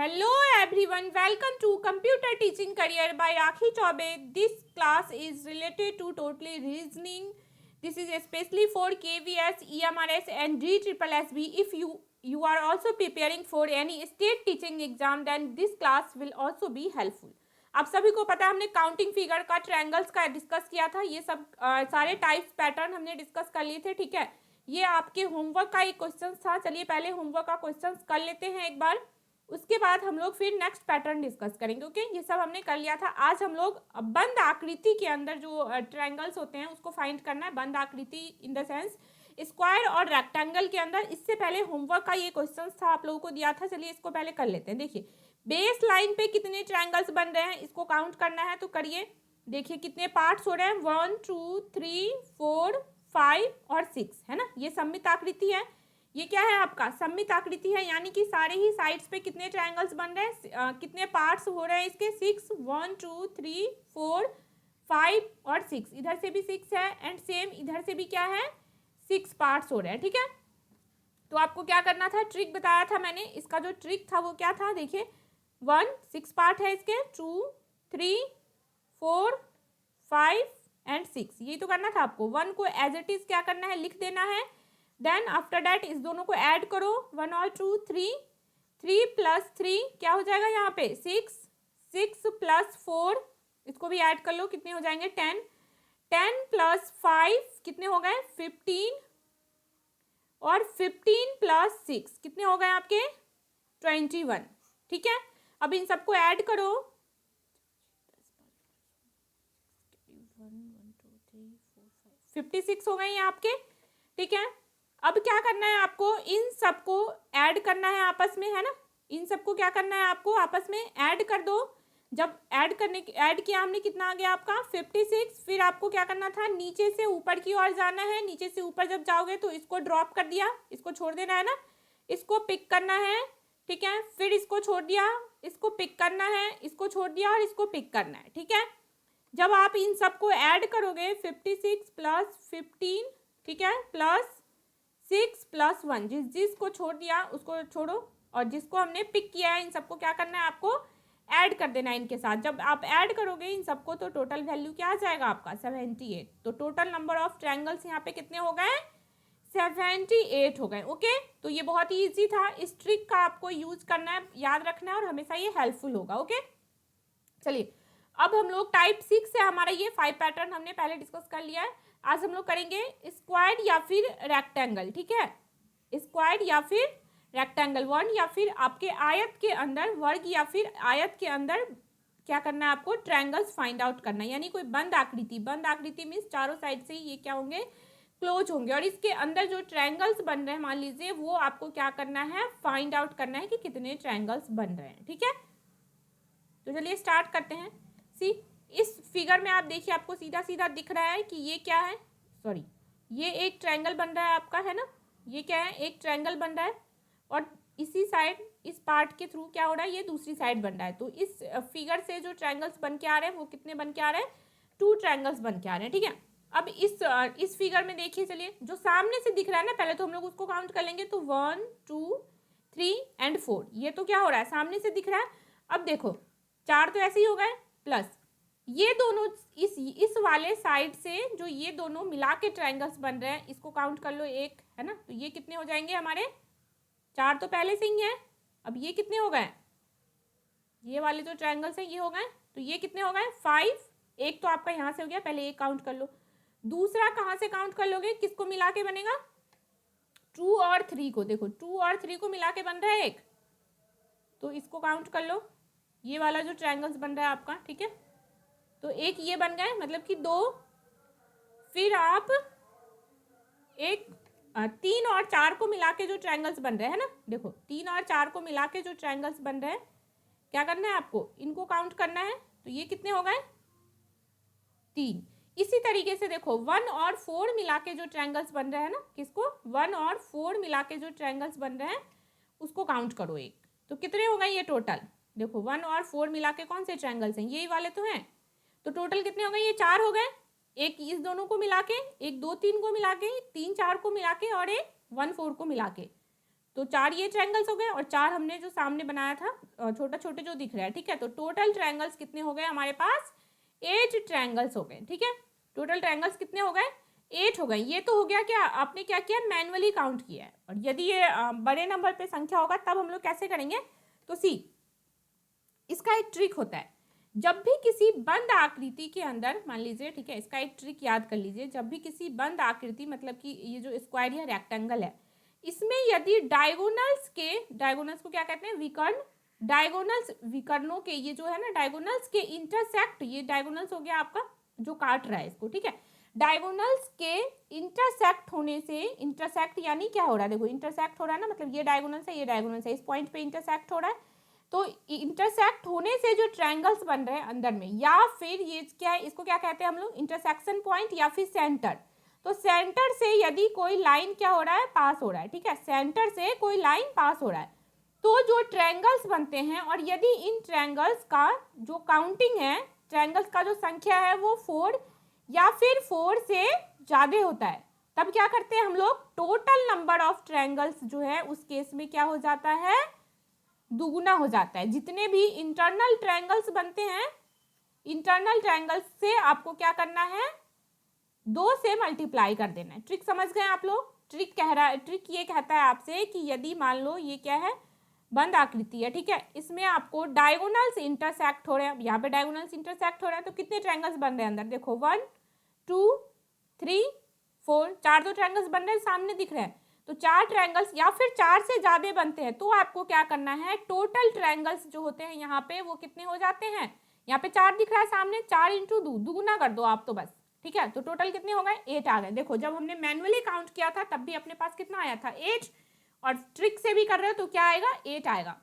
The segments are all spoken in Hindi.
Hello everyone, welcome to Computer Teaching Career by Akhi Chaube. This class is related to totally reasoning. This is especially for KVS, EMRS and GSSB. If you are also preparing for any state teaching exam, then this class will also be helpful. आप सभी को पता है हमने काउंटिंग फिगर का ट्रायंगल्स का डिस्कस किया था। ये सब सारे टाइप्स पैटर्न हमने डिस्कस कर लिए थे। ठीक है, ये आपके होमवर्क का एक क्वेश्चन था। चलिए पहले होमवर्क का क्वेश्चन कर लेते हैं एक बार, उसके बाद हम लोग फिर नेक्स्ट पैटर्न डिस्कस करेंगे। ओके, ये सब हमने कर लिया था। आज हम लोग बंद आकृति के अंदर जो ट्रायंगल्स होते हैं उसको फाइंड करना है। बंद आकृति इन द सेंस स्क्वायर और रेक्टेंगल के अंदर। इससे पहले होमवर्क का ये क्वेश्चन था, आप लोगों को दिया था। चलिए इसको पहले कर लेते हैं। देखिए बेस लाइन पे कितने ट्रायंगल्स बन रहे हैं, इसको काउंट करना है तो करिए। देखिए कितने पार्ट्स हो रहे हैं, 1 2 3 4 5 और 6 है ना। ये सममित आकृति है। ये क्या है आपका सममित आकृति है, यानी कि सारे ही साइड्स पे कितने ट्रायंगल्स बन रहे हैं, कितने पार्ट्स हो रहे हैं इसके 6 1 2 3 4 5 और 6। इधर से भी 6 है एंड सेम इधर से भी क्या है 6 पार्ट्स हो रहे हैं। ठीक है, तो आपको क्या करना था, ट्रिक बताया था मैंने। इसका जो ट्रिक था वो क्या था, देखिए 1 6 पार्ट है इसके, 2 3 4 5 एंड 6। यही तो करना था आपको। 1 को एज इट इज क्या करना है, लिख देना है। देन आफ्टर डैट इस दोनों को ऐड करो, 1 और 2 3 3 प्लस 3 क्या हो जाएगा यहाँ पे 6 6 प्लस 4 इसको भी ऐड कर लो, कितने हो जाएंगे 10 10 प्लस 5 कितने हो गए 15 और 15 प्लस 6 कितने हो गए आपके 21। ठीक है, अब इन सबको ऐड करो, 56 हो गए ये आपके। ठीक है, अब क्या करना है आपको, इन सबको ऐड करना है आपस में, है ना। इन सबको क्या करना है आपको आपस में ऐड कर दो। जब ऐड किया हमने, कितना आ गया आपका 56। फिर आपको क्या करना था, नीचे से ऊपर की ओर जाना है। नीचे से ऊपर जब जाओगे तो इसको ड्रॉप कर दिया, इसको छोड़ देना है ना, इसको पिक करना है। ठीक है, फिर इसको छोड़ दिया, इसको पिक करना है, इसको छोड़ दिया और इसको पिक करना है। ठीक है, जब आप इन सबको ऐड करोगे 56 प्लस 15, ठीक है, प्लस 6 प्लस 1, जिसको छोड़ दिया उसको छोड़ो और जिसको हमने पिक किया है इन सबको क्या करना है आपको ऐड कर देना है इनके साथ। जब आप ऐड करोगे इन सबको तो टोटल वैल्यू क्या आ जाएगा आपका 78। तो टोटल नंबर ऑफ ट्रायंगल्स यहाँ पे कितने हो गए 78 हो गए। ओके, तो ये बहुत ही ईजी था। इस ट्रिक का आपको यूज करना है, याद रखना है और हमेशा ये हेल्पफुल होगा। ओके, चलिए अब हम लोग टाइप 6 से, हमारा ये 5 पैटर्न हमने पहले डिस्कस कर लिया है। आज हम लोग करेंगे स्क्वायर या फिर रेक्टेंगल। ठीक है, स्क्वायर या फिर रेक्टेंगल, वन या फिर आपके आयत के अंदर, वर्ग या फिर आयत के अंदर क्या करना है आपको ट्रायंगल्स फाइंड आउट करना है। यानी कोई बंद आकृति, बंद आकृति मीन्स चारों साइड से ये क्या होंगे क्लोज होंगे और इसके अंदर जो ट्रायंगल्स बन रहे हैं मान लीजिए, वो आपको क्या करना है फाइंड आउट करना है कि कितने ट्रायंगल्स बन रहे हैं। ठीक है, तो चलिए स्टार्ट करते हैं। सी इस फिगर में आप देखिए, आपको सीधा सीधा दिख रहा है कि ये क्या है, सॉरी ये एक ट्रायंगल बन रहा है आपका, है ना। ये क्या है, एक ट्रायंगल बन रहा है और इसी साइड इस पार्ट के थ्रू क्या हो रहा है, ये दूसरी साइड बन रहा है। तो इस फिगर से जो ट्रायंगल्स बन के आ रहे हैं वो कितने बन के आ रहे हैं 2 ट्रायंगल्स बन के आ रहे हैं। ठीक है, अब इस फिगर में देखिए, चलिए जो सामने से दिख रहा है ना, पहले तो हम लोग उसको काउंट कर लेंगे। तो 1 2 3 एंड 4, ये तो क्या हो रहा है सामने से दिख रहा है। अब देखो 4 तो ऐसे ही हो गए, प्लस ये दोनों इस वाले साइड से जो ये दोनों मिला के ट्रायंगल्स बन रहे हैं, इसको काउंट कर लो एक, है ना। तो ये कितने हो जाएंगे हमारे 4 तो पहले से ही हैं। अब ये कितने हो गए, ये वाले जो ट्रायंगल्स हैं ये हो गए। तो ये कितने हो गए 5। एक तो आपका यहाँ से हो गया, पहले एक काउंट कर लो। दूसरा कहाँ से काउंट कर लोगे, किसको मिला के बनेगा 2 और 3 को। देखो 2 और 3 को मिला के बन रहा है एक, तो इसको काउंट कर लो, ये वाला जो ट्रायंगल्स बन रहा है आपका। ठीक है, तो एक ये बन गए, मतलब कि 2। फिर आप एक 3 और 4 को मिला के जो ट्रायंगल्स बन रहे हैं ना, देखो 3 और 4 को मिला के जो ट्रायंगल्स बन रहे हैं, क्या करना है आपको इनको काउंट करना है। तो ये कितने हो गए 3। इसी तरीके से देखो 1 और 4 मिला के जो ट्रायंगल्स बन रहे हैं ना, किसको 1 और 4 मिला के जो ट्रायंगल्स बन रहे हैं उसको काउंट करो एक। तो कितने हो गए ये टोटल, देखो 1 और 4 मिला के कौन से ट्रायंगल्स हैं, यही वाले तो हैं। तो टोटल कितने हो गए, ये 4 हो गए। एक इस दोनों को मिला के, एक 2 3 को मिला के, 3 4 को मिला के और एक 1 4 को मिला के। तो 4 ये ट्रायंगल्स हो गए और 4 हमने जो सामने बनाया था छोटा छोटे जो दिख रहा है, ठीक है। तो टोटल ट्रायंगल्स कितने हो गए हमारे पास? 8 ट्रायंगल्स हो गए, ठीक है। टोटल ट्रायंगल्स कितने हो गए? 8 हो गए। ये तो हो गया क्या, आपने क्या किया, मैनुअली काउंट किया है। और यदि ये बड़े नंबर पे संख्या होगा तब हम लोग कैसे करेंगे? तो सी, इसका एक ट्रिक होता है। जब भी किसी बंद आकृति के अंदर, मान लीजिए, ठीक है, इसका एक ट्रिक याद कर लीजिए। जब भी किसी बंद आकृति, मतलब कि ये जो स्क्वायर या रेक्टेंगल है, इसमें यदि डायगोनल्स को क्या कहते हैं? विकर्ण। डायगोनल्स, विकर्णों के, ये जो है ना डायगोनल्स के इंटरसेक्ट, ये डायगोनल्स हो गया आपका जो काट रहा है इसको, ठीक है। डायगोनल्स के इंटरसेक्ट होने से, इंटरसेक्ट यानी क्या हो रहा है? देखो इंटरसेक्ट हो रहा है ना, मतलब ये डायगोनल्स है, ये डायगोनल्स है, इस पॉइंट पे इंटरसेक्ट हो रहा है। तो इंटरसेक्ट होने से जो ट्रायंगल्स बन रहे हैं अंदर में, या फिर ये क्या है, इसको क्या कहते हैं हम लोग? इंटरसेक्शन पॉइंट या फिर सेंटर। तो सेंटर से यदि कोई लाइन क्या हो रहा है? पास हो रहा है, ठीक है। सेंटर से कोई लाइन पास हो रहा है, तो जो ट्रायंगल्स बनते हैं, और यदि इन ट्रायंगल्स का जो काउंटिंग है, ट्रायंगल्स का जो संख्या है वो 4 या फिर 4 से ज़्यादा होता है, तब क्या करते हैं हम लोग? टोटल नंबर ऑफ ट्रायंगल्स जो है उस केस में क्या हो जाता है? दुगुना हो जाता है। जितने भी इंटरनल ट्रायंगल्स बनते हैं, इंटरनल ट्रायंगल्स से आपको क्या करना है? 2 से मल्टीप्लाई कर देना है। ट्रिक समझ गए आप लोग? ट्रिक कह रहा है, ट्रिक ये कहता है आपसे कि यदि मान लो ये क्या है, बंद आकृति है, ठीक है, इसमें आपको डायगोनल्स इंटरसेक्ट हो रहे हैं। यहाँ पे डायगोनल्स इंटरसेक्ट हो रहे हैं, तो कितने ट्रायंगल्स बन रहे हैं अंदर? देखो 1 2 3 4, 4 तो ट्रायंगल्स बन रहे हैं, सामने दिख रहे हैं। तो 4 ट्रायंगल्स या फिर 4 से ज़्यादा बनते हैं, तो आपको क्या करना है? टोटल ट्रायंगल्स जो होते हैं यहाँ पे वो कितने हो जाते हैं? यहाँ पे 4 दिख रहा है सामने, 4 इंटू 2, दुगुना कर दो आप तो बस, ठीक है। तो टोटल कितने हो गए? 8 आ गए। देखो जब हमने मैनुअली काउंट किया था तब भी अपने पास कितना आया था? 8। और ट्रिक से भी कर रहे हो तो क्या आएगा? 8 आएगा।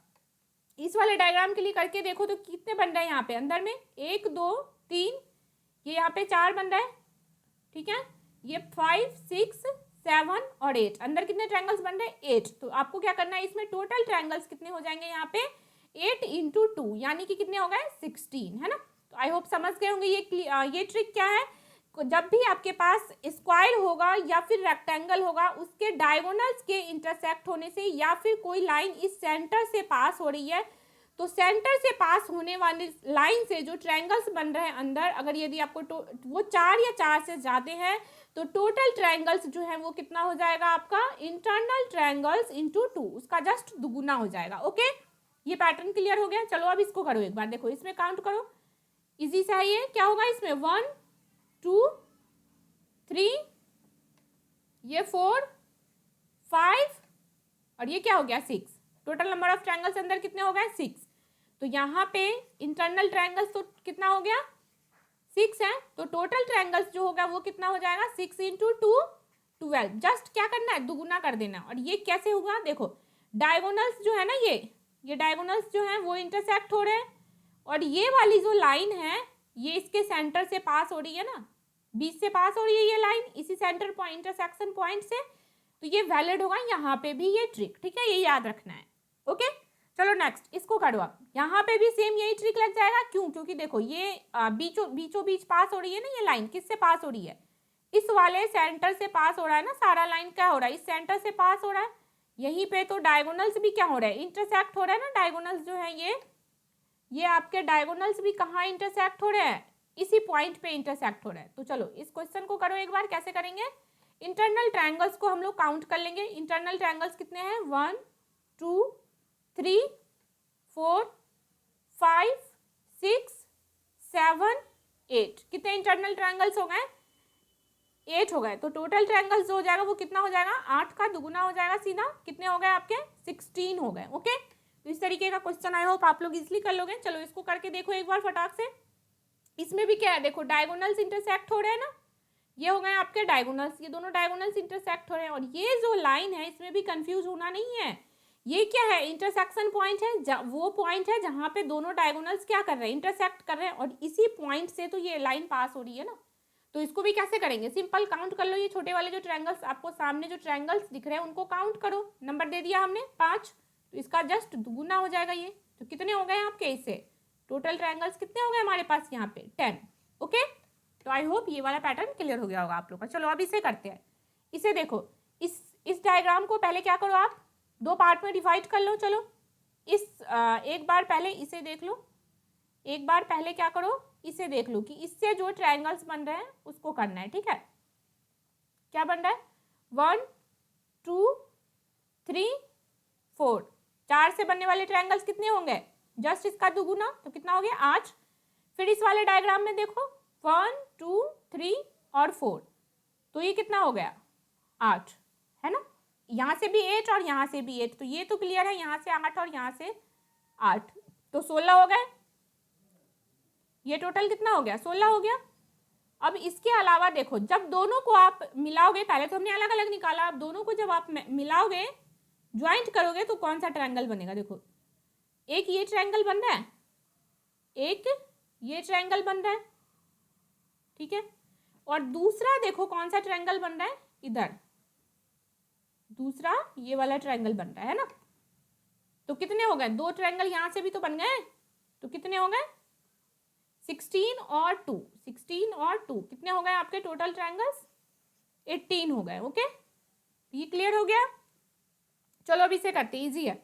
इस वाले डायग्राम के लिए करके देखो तो कितने बन रहे हैं यहाँ पे अंदर में? 1 2 3, ये यहाँ पे 4 बन रहा है, ठीक है। ये 5 6 7 और 8, अंदर कितने ट्रायंगल्स बन रहे हैं? 8। तो आपको क्या करना है, इसमें टोटल ट्रायंगल्स कितने हो जाएंगे यहाँ पे? 8 इंटू 2, यानी कि कितने हो गए? 16, है ना। तो आई होप समझ गए होंगे ये ट्रिक क्या है। जब भी आपके पास स्क्वायर होगा या फिर रेक्टेंगल होगा, उसके डायगोनल्स के इंटरसेक्ट होने से, या फिर कोई लाइन इस सेंटर से पास हो रही है, तो सेंटर से पास होने वाली लाइन से जो ट्रायंगल्स बन रहे हैं अंदर, अगर यदि आपको वो 4 या 4 से ज़्यादा है, तो टोटल ट्रायंगल्स जो है वो कितना हो जाएगा आपका? इंटरनल ट्रायंगल्स इंटू 2, उसका जस्ट दुगुना हो जाएगा। ओके, ये पैटर्न क्लियर हो गया। चलो अब इसको करो एक बार, देखो इसमें काउंट करो, इजी सा है ये। क्या होगा इसमें? 1 2 3, ये 4 5 और ये क्या हो गया? 6। टोटल नंबर ऑफ ट्रायंगल्स अंदर कितने हो गए? 6। तो यहाँ पे इंटरनल ट्रायंगल्स तो कितना हो गया? 6 है। तो टोटल ट्रायंगल्स जो होगा वो कितना हो जाएगा? 6 इंटू 2 12। जस्ट क्या करना है? दुगुना कर देना। और ये कैसे होगा? देखो डायगोनल्स जो है ना, ये डायगोनल्स जो है वो इंटरसेक्ट हो रहे हैं, और ये वाली जो लाइन है ये इसके सेंटर से पास हो रही है ना, बीच से पास हो रही है ये लाइन, इसी सेंटर पॉइंट, इंटरसेक्शन पॉइंट से। तो ये वैलिड होगा यहाँ पे भी ये ट्रिक, ठीक है, ये याद रखना है। ओके, चलो नेक्स्ट इसको करो आप। यहाँ पे भी सेम यही ट्रिक लग जाएगा। क्यों? क्योंकि देखो ये बीचों बीच पास हो रही है ना, ये लाइन किससे पास हो रही है? इस वाले सेंटर से पास हो रहा है ना, सारा लाइन क्या हो रहा है? इस सेंटर से पास हो रहा है। यहीं पे तो डायगोनल्स भी क्या हो रहा है? इंटरसेक्ट हो रहा है ना। डायगोनल्स जो है ये आपके डायगोनल्स भी कहाँ इंटरसेक्ट हो रहे हैं? इसी पॉइंट पे इंटरसेक्ट हो रहा है। तो चलो इस क्वेश्चन को करो एक बार। कैसे करेंगे? इंटरनल ट्रायंगल्स को हम लोग काउंट कर लेंगे। इंटरनल ट्रायंगल्स कितने हैं? 1 2 3 4 5 6 7 8। कितने इंटरनल ट्रायंगल्स हो गए? 8 हो गए। तो टोटल ट्रायंगल्स जो हो जाएगा वो कितना हो जाएगा? 8 का दुगुना हो जाएगा सीधा। कितने हो गए आपके? 16 हो गए। ओके, तो इस तरीके का क्वेश्चन आई होप आप लोग इजिली कर लोगे। चलो इसको करके देखो एक बार फटाक से। इसमें भी क्या है? देखो डायगोनल्स इंटरसेक्ट हो रहे हैं ना, ये हो गए आपके डायगोनल्स, ये दोनों डायगोनल्स इंटरसेक्ट हो रहे हैं। और ये जो लाइन है इसमें भी कंफ्यूज होना नहीं है। ये क्या है? इंटरसेक्शन पॉइंट है, वो पॉइंट है जहाँ पे दोनों डायगोनल्स क्या कर रहे हैं? इंटरसेक्ट कर रहे हैं। और इसी पॉइंट से तो ये लाइन पास हो रही है ना। तो इसको भी कैसे करेंगे? सिंपल काउंट कर लो। ये छोटे वाले जो ट्रायंगल्स आपको सामने जो ट्रायंगल्स दिख रहे हैं उनको काउंट करो। नंबर दे दिया हमने 5, तो इसका जस्ट दुगुना हो जाएगा ये। तो कितने हो गए आपके? इससे टोटल ट्रायंगल्स कितने हो गए हमारे पास यहाँ पे? 10। ओके, तो आई होप ये वाला पैटर्न क्लियर हो गया होगा आप लोग का। चलो अब इसे करते हैं। इसे देखो, इस डायग्राम को पहले क्या करो आप? दो पार्ट में डिवाइड कर लो। चलो एक बार पहले इसे देख लो, एक बार पहले क्या करो, इसे देख लो कि इससे जो ट्रायंगल्स बन रहे हैं उसको करना है। ठीक है, क्या बन रहा है, 1 2 3 4, 4 से बनने वाले ट्रायंगल्स कितने होंगे, जस्ट इसका दुगुना, तो कितना हो गया 8। फिर इस वाले डायग्राम में देखो 1 2 3 और 4, तो ये कितना हो गया 8, है ना। यहाँ से भी 8 और यहाँ से भी 8, तो ये तो क्लियर है, यहाँ से 8 और यहाँ से 8, तो 16 हो गए। ये टोटल कितना हो गया, 16 हो गया। अब इसके अलावा देखो, जब दोनों को आप मिलाओगे, पहले तो हमने अलग अलग निकाला, अब दोनों को जब आप मिलाओगे, ज्वाइंट करोगे, तो कौन सा ट्रायंगल बनेगा। देखो एक ये ट्रायंगल बन रहा है, एक ये ट्रायंगल बन रहा है, ठीक है। और दूसरा देखो कौन सा ट्रायंगल बन रहा है, इधर दूसरा ये वाला ट्रायंगल बन रहा है ना। तो कितने हो गए, दो ट्रायंगल यहां से भी तो बन गए, तो कितने हो गए 16 और 2, 16 और 2 कितने हो गए आपके टोटल ट्रायंगल्स, 18 हो गए। ओके, ये क्लियर हो गया। चलो अब इसे करते, इजी है।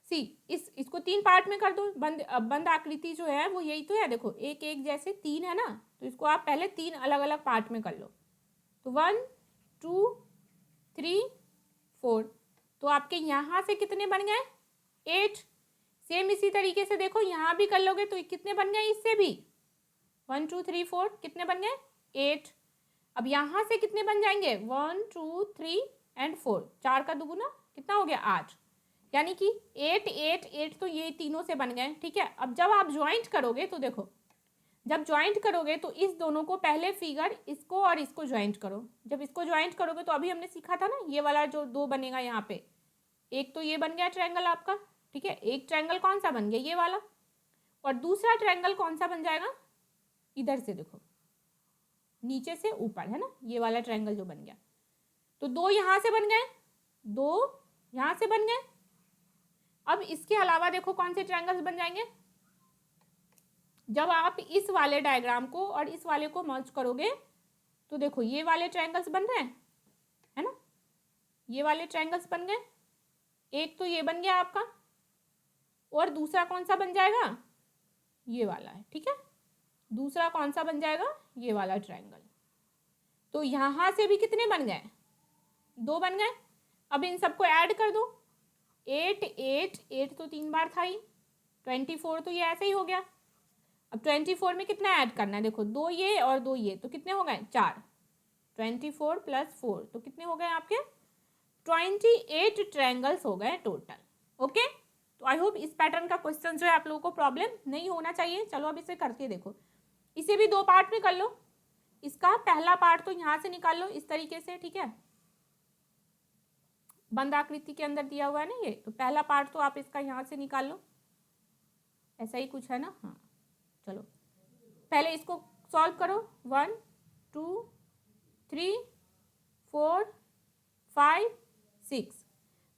सी इसको 3 पार्ट में कर दो। बंद आकृति जो है वो यही तो है, देखो एक एक जैसे 3 है ना, तो इसको आप पहले 3 अलग अलग पार्ट में कर लो। तो 1 2 3 4, तो आपके यहाँ से कितने बन गए 8। सेम इसी तरीके से देखो यहाँ भी कर लोगे तो कितने बन गए, इससे भी 1 2 3 4 कितने बन गए 8। अब यहाँ से कितने बन जाएंगे 1 2 3 एंड 4, 4 का दुगुना कितना हो गया 8, यानी कि 8 8 8, तो ये तीनों से बन गए। ठीक है, अब जब आप ज्वाइंट करोगे तो देखो, जब ज्वाइंट करोगे तो इस दोनों को पहले फिगर इसको और इसको ज्वाइंट करो। जब इसको ज्वाइंट करोगे तो अभी हमने सीखा था ना, ये वाला जो दो बनेगा यहाँ पे, एक तो ये बन गया ट्रायंगल आपका, ठीक है। एक ट्रायंगल कौन सा बन गया, ये वाला, और दूसरा ट्रायंगल कौन सा बन जाएगा, इधर से देखो नीचे से ऊपर, है ना, ये वाला ट्रायंगल जो बन गया। तो दो यहाँ से बन गए, दो यहाँ से बन गए। अब इसके अलावा देखो कौन से ट्रायंगल्स बन जाएंगे, जब आप इस वाले डायग्राम को और इस वाले को मर्ज करोगे तो देखो ये वाले ट्रायंगल्स बन रहे हैं, है ना, ये वाले ट्रायंगल्स बन गए। एक तो ये बन गया आपका, और दूसरा कौन सा बन जाएगा, ये वाला है, ठीक है। दूसरा कौन सा बन जाएगा, ये वाला ट्रायंगल। तो यहां से भी कितने बन गए, 2 बन गए। अब इन सबको ऐड कर दो, 8 8 8 तो 3 बार था ही, 24 तो ये ऐसे ही हो गया। अब 24 में कितना ऐड करना है, देखो 2 ये और 2 ये, तो कितने हो गए 4, 24 + 4, तो कितने हो गए आपके 28 ट्रायंगल्स हो गए टोटल। ओके, तो आई होप इस पैटर्न का क्वेश्चन जो है आप लोगों को प्रॉब्लम नहीं होना चाहिए। चलो अब इसे करके देखो, इसे भी 2 पार्ट में कर लो। इसका पहला पार्ट तो यहाँ से निकाल लो इस तरीके से, ठीक है, बंद आकृति के अंदर दिया हुआ है ना ये, तो पहला पार्ट तो आप इसका यहाँ से निकाल लो, ऐसा ही कुछ है ना। हाँ चलो पहले इसको सॉल्व करो, 1 2 3 4 5 6,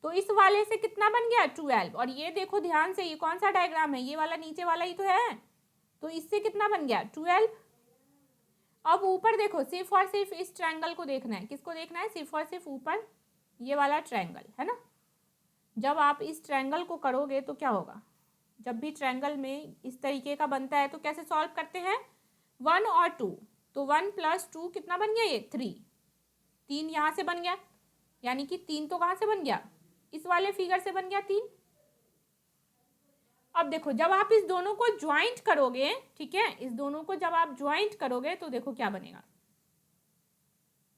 तो इस वाले से कितना बन गया 12। और ये देखो ध्यान से, ये कौन सा डायग्राम है, ये वाला नीचे वाला ही तो है, तो इससे कितना बन गया 12। अब ऊपर देखो, सिर्फ और सिर्फ इस ट्रायंगल को देखना है, किसको देखना है, सिर्फ और सिर्फ ऊपर ये वाला ट्रायंगल, है ना। जब आप इस ट्रायंगल को करोगे तो क्या होगा, जब भी ट्रायंगल में इस तरीके का बनता है तो कैसे सॉल्व करते हैं, 1 और 2, तो 1 + 2 कितना बन गया, ये 3, 3 यहाँ से बन गया, यानी कि 3 तो कहाँ से बन गया, इस वाले फिगर से बन गया 3। अब देखो जब आप इस दोनों को ज्वाइंट करोगे, ठीक है, इस दोनों को जब आप ज्वाइंट करोगे तो देखो क्या बनेगा,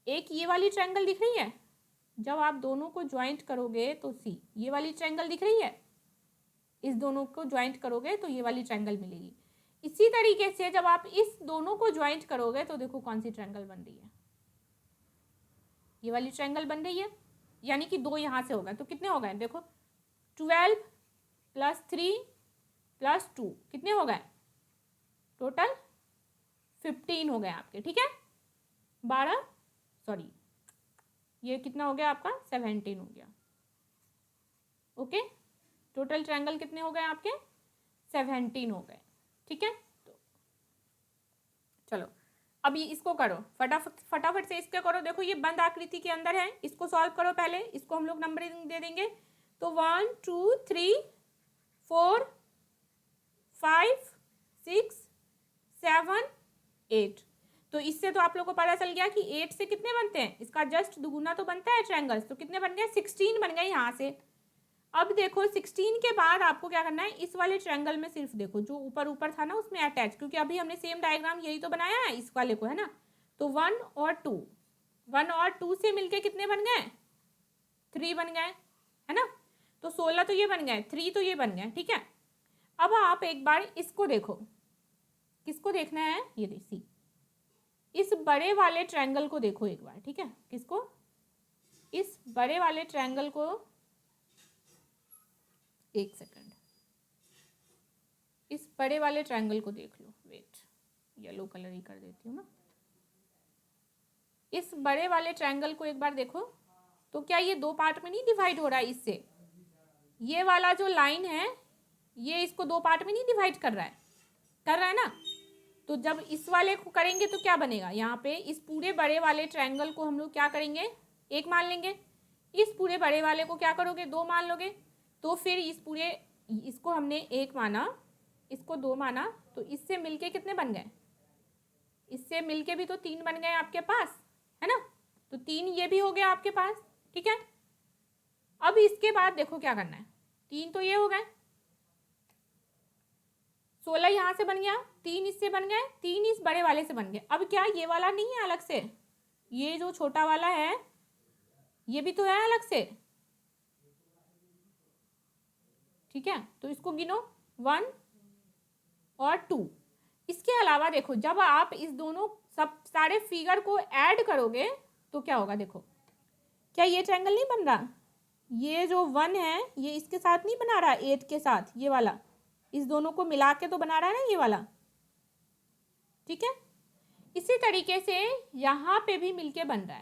एक ये वाली ट्रायंगल दिख रही है, जब आप दोनों को ज्वाइंट करोगे तो सी ये वाली ट्रायंगल दिख रही है, इस दोनों को ज्वाइंट करोगे तो ये वाली ट्रायंगल मिलेगी। इसी तरीके से जब आप इस दोनों को ज्वाइंट करोगे तो देखो कौन सी ट्रायंगल बन रही है, ये वाली ट्रायंगल बन रही है, यानी कि 2 यहाँ से हो गए, तो कितने हो गए देखो 12 + 3 + 2 कितने हो गए टोटल 15 हो गए आपके, ठीक है, 12 सॉरी ये कितना हो गया आपका 17 हो गया। ओके, टोटल ट्रायंगल कितने हो गए आपके 17 हो गए, ठीक है। तो चलो अब ये इसको करो फटाफट से इसके करो। देखो ये बंद आकृति के अंदर है, इसको सॉल्व करो, पहले इसको हम लोग नंबरिंग दे देंगे तो 1 2 3 4 5 6 7 8। तो इससे तो आप लोग को पता चल गया कि 8 से कितने बनते हैं, इसका जस्ट दुगुना तो बनता है ट्रायंगल्स। तो कितने बन गए, 16 बन गए यहाँ से। अब देखो 16 के बाद आपको क्या करना है, इस वाले ट्रायंगल में सिर्फ देखो जो ऊपर ऊपर था ना उसमें अटैच, क्योंकि अभी हमने सेम डायग्राम यही तो बनाया है इस वाले को, है ना। तो 1 और 2, 1 और 2 से मिलके कितने बन गए, 3 बन गए, है ना। तो 16 तो ये बन गए, 3 तो ये बन गए, ठीक है। अब आप एक बार इसको देखो, किसको देखना है, ये देखिए इस बड़े वाले ट्रायंगल को देखो एक बार, ठीक है। किसको, इस बड़े वाले ट्रायंगल को, एक सेकंड, इस बड़े वाले ट्रायंगल को देख लो। वेट, येलो कलर ही कर देती हूँ ना। इस बड़े वाले ट्रायंगल को एक बार देखो, तो क्या ये दो पार्ट में नहीं डिवाइड हो रहा है इससे, ये वाला जो लाइन है ये इसको दो पार्ट में नहीं डिवाइड कर रहा है ना। तो जब इस वाले को करेंगे तो क्या बनेगा, यहाँ पे इस पूरे बड़े वाले ट्रायंगल को हम लोग क्या करेंगे, एक मान लेंगे। इस पूरे बड़े वाले को क्या करोगे, दो मान लोगे। तो फिर इस पूरे, इसको हमने एक माना, इसको दो माना, तो इससे मिलके कितने बन गए, इससे मिलके भी तो 3 बन गए आपके पास, है ना। तो 3 ये भी हो गया आपके पास, ठीक है। अब इसके बाद देखो क्या करना है, 3 तो ये हो गए, 16 यहाँ से बन गया, 3 इससे बन गए, 3 इस बड़े वाले से बन गए। अब क्या ये वाला नहीं है अलग से, ये जो छोटा वाला है ये भी तो है अलग से, ठीक है। तो इसको गिनो, 1 और 2। इसके अलावा देखो जब आप इस दोनों सब सारे फिगर को ऐड करोगे तो क्या होगा, देखो क्या ये ट्रायंगल नहीं बन रहा, ये जो 1 है ये इसके साथ नहीं बना रहा, 8 के साथ, ये वाला इस दोनों को मिला के तो बना रहा है ना ये वाला, ठीक है। इसी तरीके से यहाँ पे भी मिलके बन रहा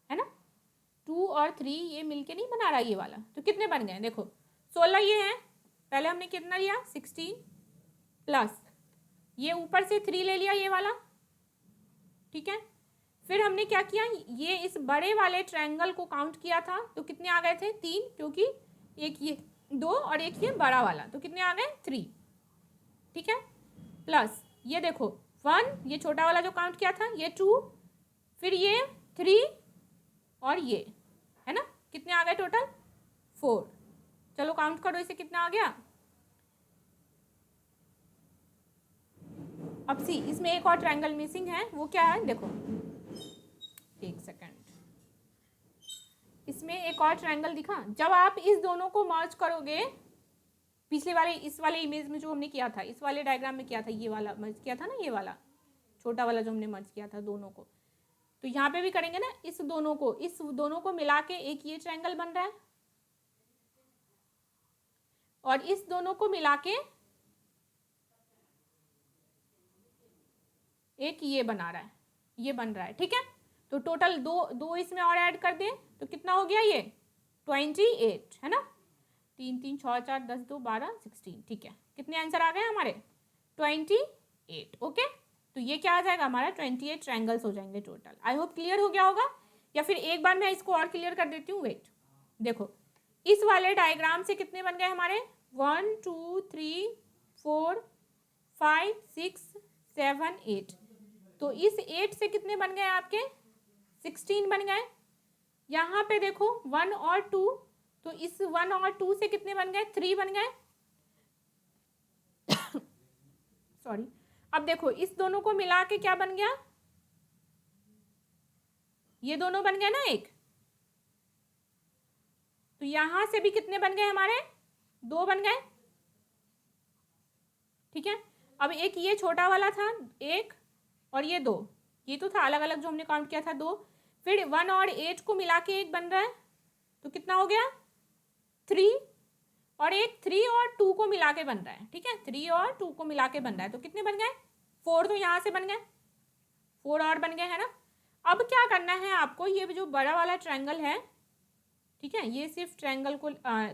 है ना। 2 और 3 ये मिलके नहीं बना रहा ये वाला। तो कितने बन गए, देखो 16 ये है, पहले हमने कितना लिया 16 प्लस ये ऊपर से 3 ले लिया ये वाला, ठीक है। फिर हमने क्या किया, ये इस बड़े वाले ट्रायंगल को काउंट किया था, तो कितने आ गए थे 3, क्योंकि एक ये 2 और एक ये बड़ा वाला, तो कितने आ गए 3, ठीक है। प्लस ये देखो 1, ये छोटा वाला जो काउंट किया था ये 2, फिर ये 3 और ये, है ना, कितने आ गए टोटल 4। चलो काउंट करो इसे कितना आ गया। अब सी इसमें एक और ट्रायंगल मिसिंग है, वो क्या है देखो, एक सेकंड, इसमें एक और ट्रायंगल दिखा। जब आप इस दोनों को मर्ज करोगे, पिछले वाले इस वाले इमेज में जो हमने किया था, इस वाले डायग्राम में किया था, ये वाला मर्ज किया था ना, ये वाला छोटा वाला जो हमने मर्ज किया था दोनों को, तो यहाँ पे भी करेंगे ना, इस दोनों को मिला के एक ये ट्रायंगल बन रहा है, और इस दोनों को मिला के एक ये बना रहा है, ये बन रहा है, ठीक है। तो टोटल दो इसमें और ऐड कर दें तो कितना हो गया ये 28, है ना। 3 3 6 4 10 2 12 16, ठीक है। कितने आंसर आ गए हमारे 28, ओके। तो ये क्या आ जाएगा हमारा 28 ट्रायंगल्स हो जाएंगे टोटल। आई होप क्लियर हो गया होगा, या फिर एक बार मैं इसको और क्लियर कर देती हूँ। वेट, देखो इस वाले डायग्राम से कितने बन गए हमारे 1 2 3 4 5 6 7 8। तो इस 8 से कितने बन गए आपके 16 बन गए। यहाँ पे देखो 1 और 2, तो इस 1 और 2 से कितने बन गए 3 बन गए सॉरी। अब देखो इस दोनों को मिला के क्या बन गया, ये दोनों बन गए ना एक, तो यहां से भी कितने बन गए हमारे 2 बन गए, ठीक है। अब एक ये छोटा वाला था 1 और ये 2, ये तो था अलग अलग जो हमने काउंट किया था 2, फिर 1 और 8 को मिला के एक बन रहा है, तो कितना हो गया 3, और एक 3 और 2 को मिला के बन रहा है, ठीक है। 3 और 2 को मिला के बन रहा है, तो कितने बन गए 4, तो यहाँ से बन गए 4 और बन गए, है ना। अब क्या करना है आपको, ये जो बड़ा वाला ट्रायंगल है, ठीक है, ये सिर्फ ट्रायंगल को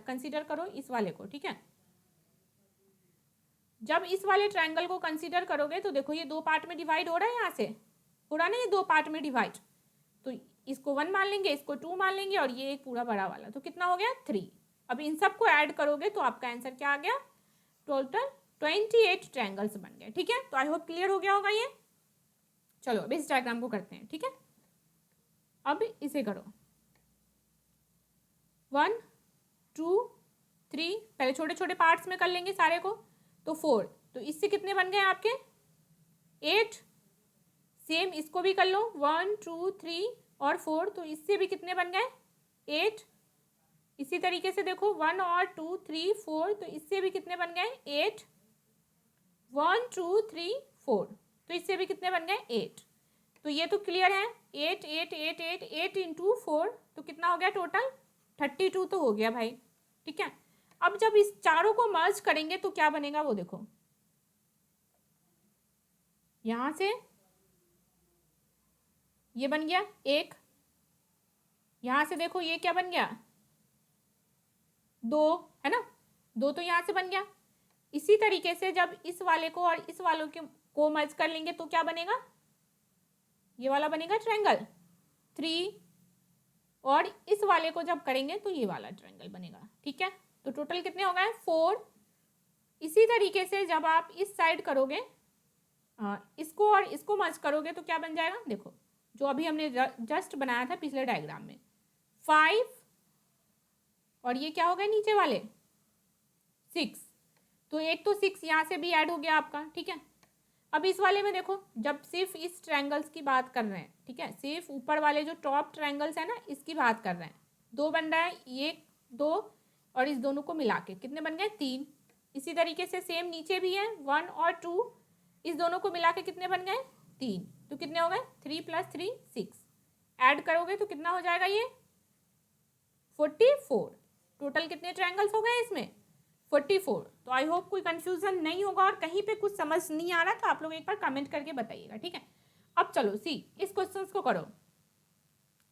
कंसीडर करो, इस वाले को, ठीक है। जब इस वाले ट्रायंगल को कंसीडर करोगे तो देखो ये 2 पार्ट में डिवाइड हो रहा है, यहाँ से हो रहा ना ये 2 पार्ट में डिवाइड, तो इसको 1 मान लेंगे, इसको 2 मान लेंगे, और ये एक पूरा बड़ा वाला, तो कितना हो गया 3, अब इन सबको ऐड करोगे तो आपका आंसर क्या आ गया, टोटल 28 ट्रायंगल्स बन गए। ठीक है, तो आई होप क्लियर हो गया होगा ये। चलो अब इस डायग्राम को करते हैं। ठीक है, अब इसे करो 1 2 3, पहले छोटे छोटे पार्ट्स में कर लेंगे सारे को, तो 4, तो इससे कितने बन गए आपके 8। सेम इसको भी कर लो 1 2 3 और 4, तो इससे भी कितने बन गए 8। इसी तरीके से देखो 1 और 2 3 4, तो इससे भी कितने बन गए 8। 1 2 3 4, तो इससे भी कितने बन गए 8। तो ये तो क्लियर है, 8 8 8 8 8 इंटू 4, तो कितना हो गया टोटल 32 तो हो गया भाई। ठीक है, अब जब इस चारों को मर्ज करेंगे तो क्या बनेगा वो देखो, यहां से ये बन गया 1, यहां से देखो ये क्या बन गया 2, है ना, 2 तो यहां से बन गया। इसी तरीके से जब इस वाले को और इस वालों के को मर्ज कर लेंगे तो क्या बनेगा, ये वाला बनेगा ट्रायंगल 3, और इस वाले को जब करेंगे तो ये वाला ट्रायंगल बनेगा। ठीक है, तो टोटल कितने हो गए 4। इसी तरीके से जब आप इस साइड करोगे, इसको और इसको मर्ज करोगे तो क्या बन जाएगा, देखो जो अभी हमने जस्ट बनाया था पिछले डायग्राम में 5, और ये क्या हो गए नीचे वाले 6, तो एक तो 6 यहाँ से भी ऐड हो गया आपका। ठीक है, अब इस वाले में देखो जब सिर्फ इस ट्रायंगल्स की बात कर रहे हैं, ठीक है, सिर्फ ऊपर वाले जो टॉप ट्रायंगल्स है ना इसकी बात कर रहे हैं, 2 बन रहा है, ये 2 और इस दोनों को मिला के कितने बन गए 3। इसी तरीके से सेम नीचे भी है 1 और 2, इस दोनों को मिला के कितने बन गए 3, तो कितने हो गए 3 + 3 6, ऐड करोगे तो कितना हो जाएगा ये 44। टोटल कितने ट्रायंगल्स हो गए इसमें 44। तो आई होप कोई कंफ्यूजन नहीं होगा, और कहीं पे कुछ समझ नहीं आ रहा तो आप लोग एक बार कमेंट करके बताइएगा। ठीक है, अब चलो सी इस क्वेश्चन को करो।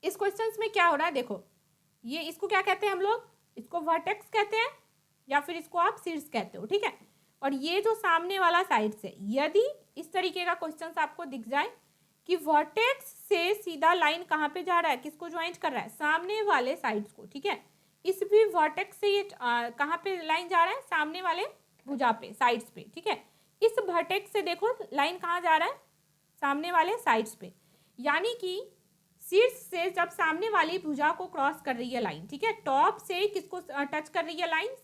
इस क्वेश्चन में क्या हो रहा है देखो, ये इसको क्या कहते हैं हम लोग, इसको वर्टेक्स कहते हैं या फिर इसको आप शीर्ष कहते हो। ठीक है, और ये जो सामने वाला साइड से यदि इस तरीके का क्वेश्चन आपको दिख जाए कि वर्टेक्स से सीधा लाइन कहाँ पे जा रहा है, किसको ज्वाइंट कर रहा है, सामने वाले साइड्स को। ठीक है, इस भी वर्टेक्स से ये कहाँ पे लाइन जा रहा है, सामने वाले भुजा पे, साइड्स पे। ठीक है, इस वर्टेक्स से देखो लाइन कहाँ जा रहा है, सामने वाले साइड्स पे, यानी कि शीर्ष से जब सामने वाली भुजा को क्रॉस कर रही है लाइन, ठीक है, टॉप से किसको टच कर रही है लाइन,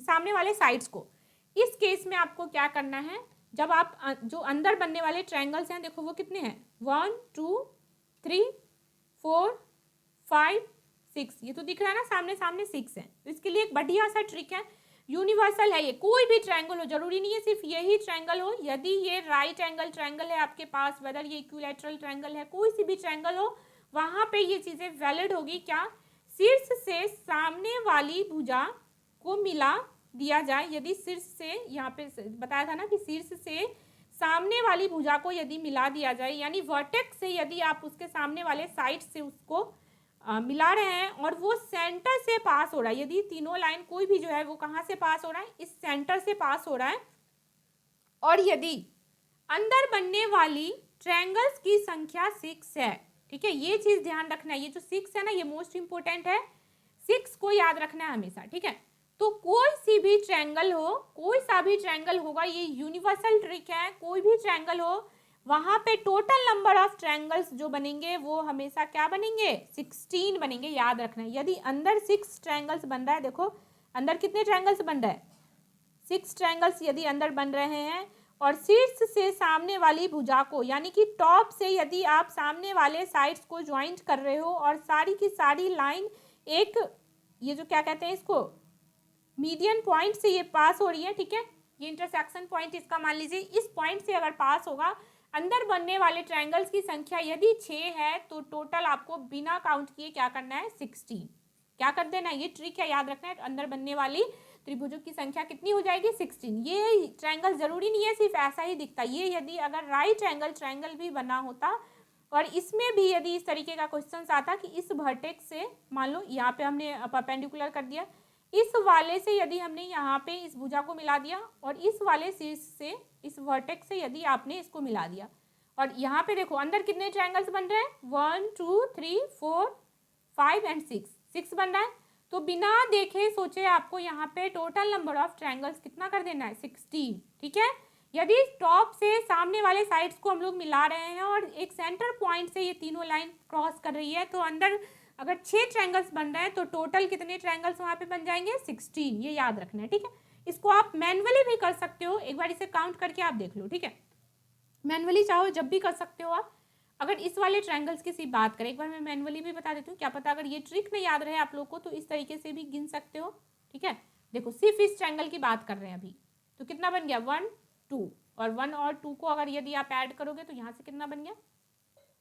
सामने वाले साइड्स को। इस केस में आपको क्या करना है, जब आप जो अंदर बनने वाले ट्रायंगल्स हैं देखो वो कितने हैं 1 2 3 4 5 6, ये तो दिख रहा है ना सामने सामने 6 है। तो इसके लिए एक बढ़िया सा ट्रिक है, यूनिवर्सल है ये, कोई भी ट्रायंगल हो, जरूरी नहीं है सिर्फ यही ट्रायंगल हो, यदि ये राइट एंगल ट्रायंगल है आपके पास, वेदर ये इक्विलैटरल ट्रायंगल है, कोई सी भी ट्रायंगल हो, वहां पे ये चीजें वैलिड होगी। क्या, शीर्ष से सामने वाली भुजा को मिला दिया जाए, यदि शीर्ष से, यहाँ पे बताया था ना कि शीर्ष से सामने वाली भुजा को यदि मिला दिया जाए, यानी वर्टेक्स से यदि आप उसके सामने वाले साइड से उसको मिला रहे हैं और वो सेंटर से पास हो रहा है, यदि तीनों लाइन कोई भी जो है वो कहाँ से पास हो रहा है, इस सेंटर से पास हो रहा है, और यदि अंदर बनने वाली ट्रायंगल्स की संख्या 6 है। ठीक है, ये चीज ध्यान रखना है, ये जो 6 है ना ये मोस्ट इंपोर्टेंट है, 6 को याद रखना है हमेशा। ठीक है, तो कोई सी भी ट्रायंगल हो, कोई सा भी ट्रायंगल होगा, ये यूनिवर्सल ट्रिक है, कोई भी ट्रायंगल हो वहां पे टोटल नंबर ऑफ ट्रायंगल्स जो बनेंगे वो हमेशा क्या बनेंगे 16 बनेंगे, याद रखना है। यदि अंदर 6 ट्रायंगल्स बन रहा है, देखो अंदर कितने ट्रायंगल्स बन रहा है 6 ट्रायंगल्स यदि अंदर बन रहे हैं, और शीर्ष से सामने वाली भुजा को, यानी कि टॉप से यदि आप सामने वाले साइड्स को ज्वाइंट कर रहे हो और सारी की सारी लाइन एक, ये जो क्या कहते हैं इसको मीडियन पॉइंट से ये पास हो रही है। ठीक है, ये इंटरसेक्शन पॉइंट इसका मान लीजिए, इस पॉइंट से अगर पास होगा, अंदर बनने वाले ट्रायंगल्स की संख्या यदि 6 है तो टोटल आपको बिना काउंट किए क्या करना है 16, क्या कर देना है, ये ट्रिक है, याद रखना है। अंदर बनने वाली त्रिभुजों की संख्या कितनी हो जाएगी 16। ये ट्रायंगल जरूरी नहीं है सिर्फ ऐसा ही दिखता, ये यदि अगर राइट एंगल ट्रायंगल भी बना होता और इसमें भी यदि इस तरीके का क्वेश्चन आता कि इस वर्टेक्स से, मान लो यहाँ पे हमने परपेंडिकुलर कर दिया, इस वाले से यदि हमने यहाँ पे इस भुजा को मिला दिया और इस वाले शीर्ष से इस वर्टेक्स से यदि आपने इसको मिला दिया, और यहाँ पे देखो अंदर कितने ट्रायंगल्स बन रहे हैं 1 2 3 4 5 एंड 6 बन रहा है, तो बिना देखे सोचे आपको यहाँ पे टोटल नंबर ऑफ ट्रायंगल्स कितना कर देना है, 16। ठीक है, यदि टॉप से सामने वाले साइड्स को हम लोग मिला रहे हैं और एक सेंटर पॉइंट से ये तीनों लाइन क्रॉस कर रही है, तो अंदर अगर 6 ट्रायंगल्स बन रहे हैं तो टोटल कितने ट्रायंगल्स वहाँ पे बन जाएंगे, 16। ये याद रखना है। ठीक है, इसको आप मैनुअली भी कर सकते हो, एक बार इसे काउंट करके आप देख लो। ठीक है, मैनुअली चाहो जब भी कर सकते हो आप। अगर इस वाले ट्रायंगल्स की सिर्फ बात करें, एक बार मैं मैनुअली भी बता देती हूँ, क्या पता अगर ये ट्रिक नहीं याद रहे आप लोग को तो इस तरीके से भी गिन सकते हो। ठीक है, देखो सिर्फ इस ट्रायंगल की बात कर रहे हैं अभी, तो कितना बन गया, 1 2, और 1 और 2 को अगर यदि आप ऐड करोगे तो यहाँ से कितना बन गया,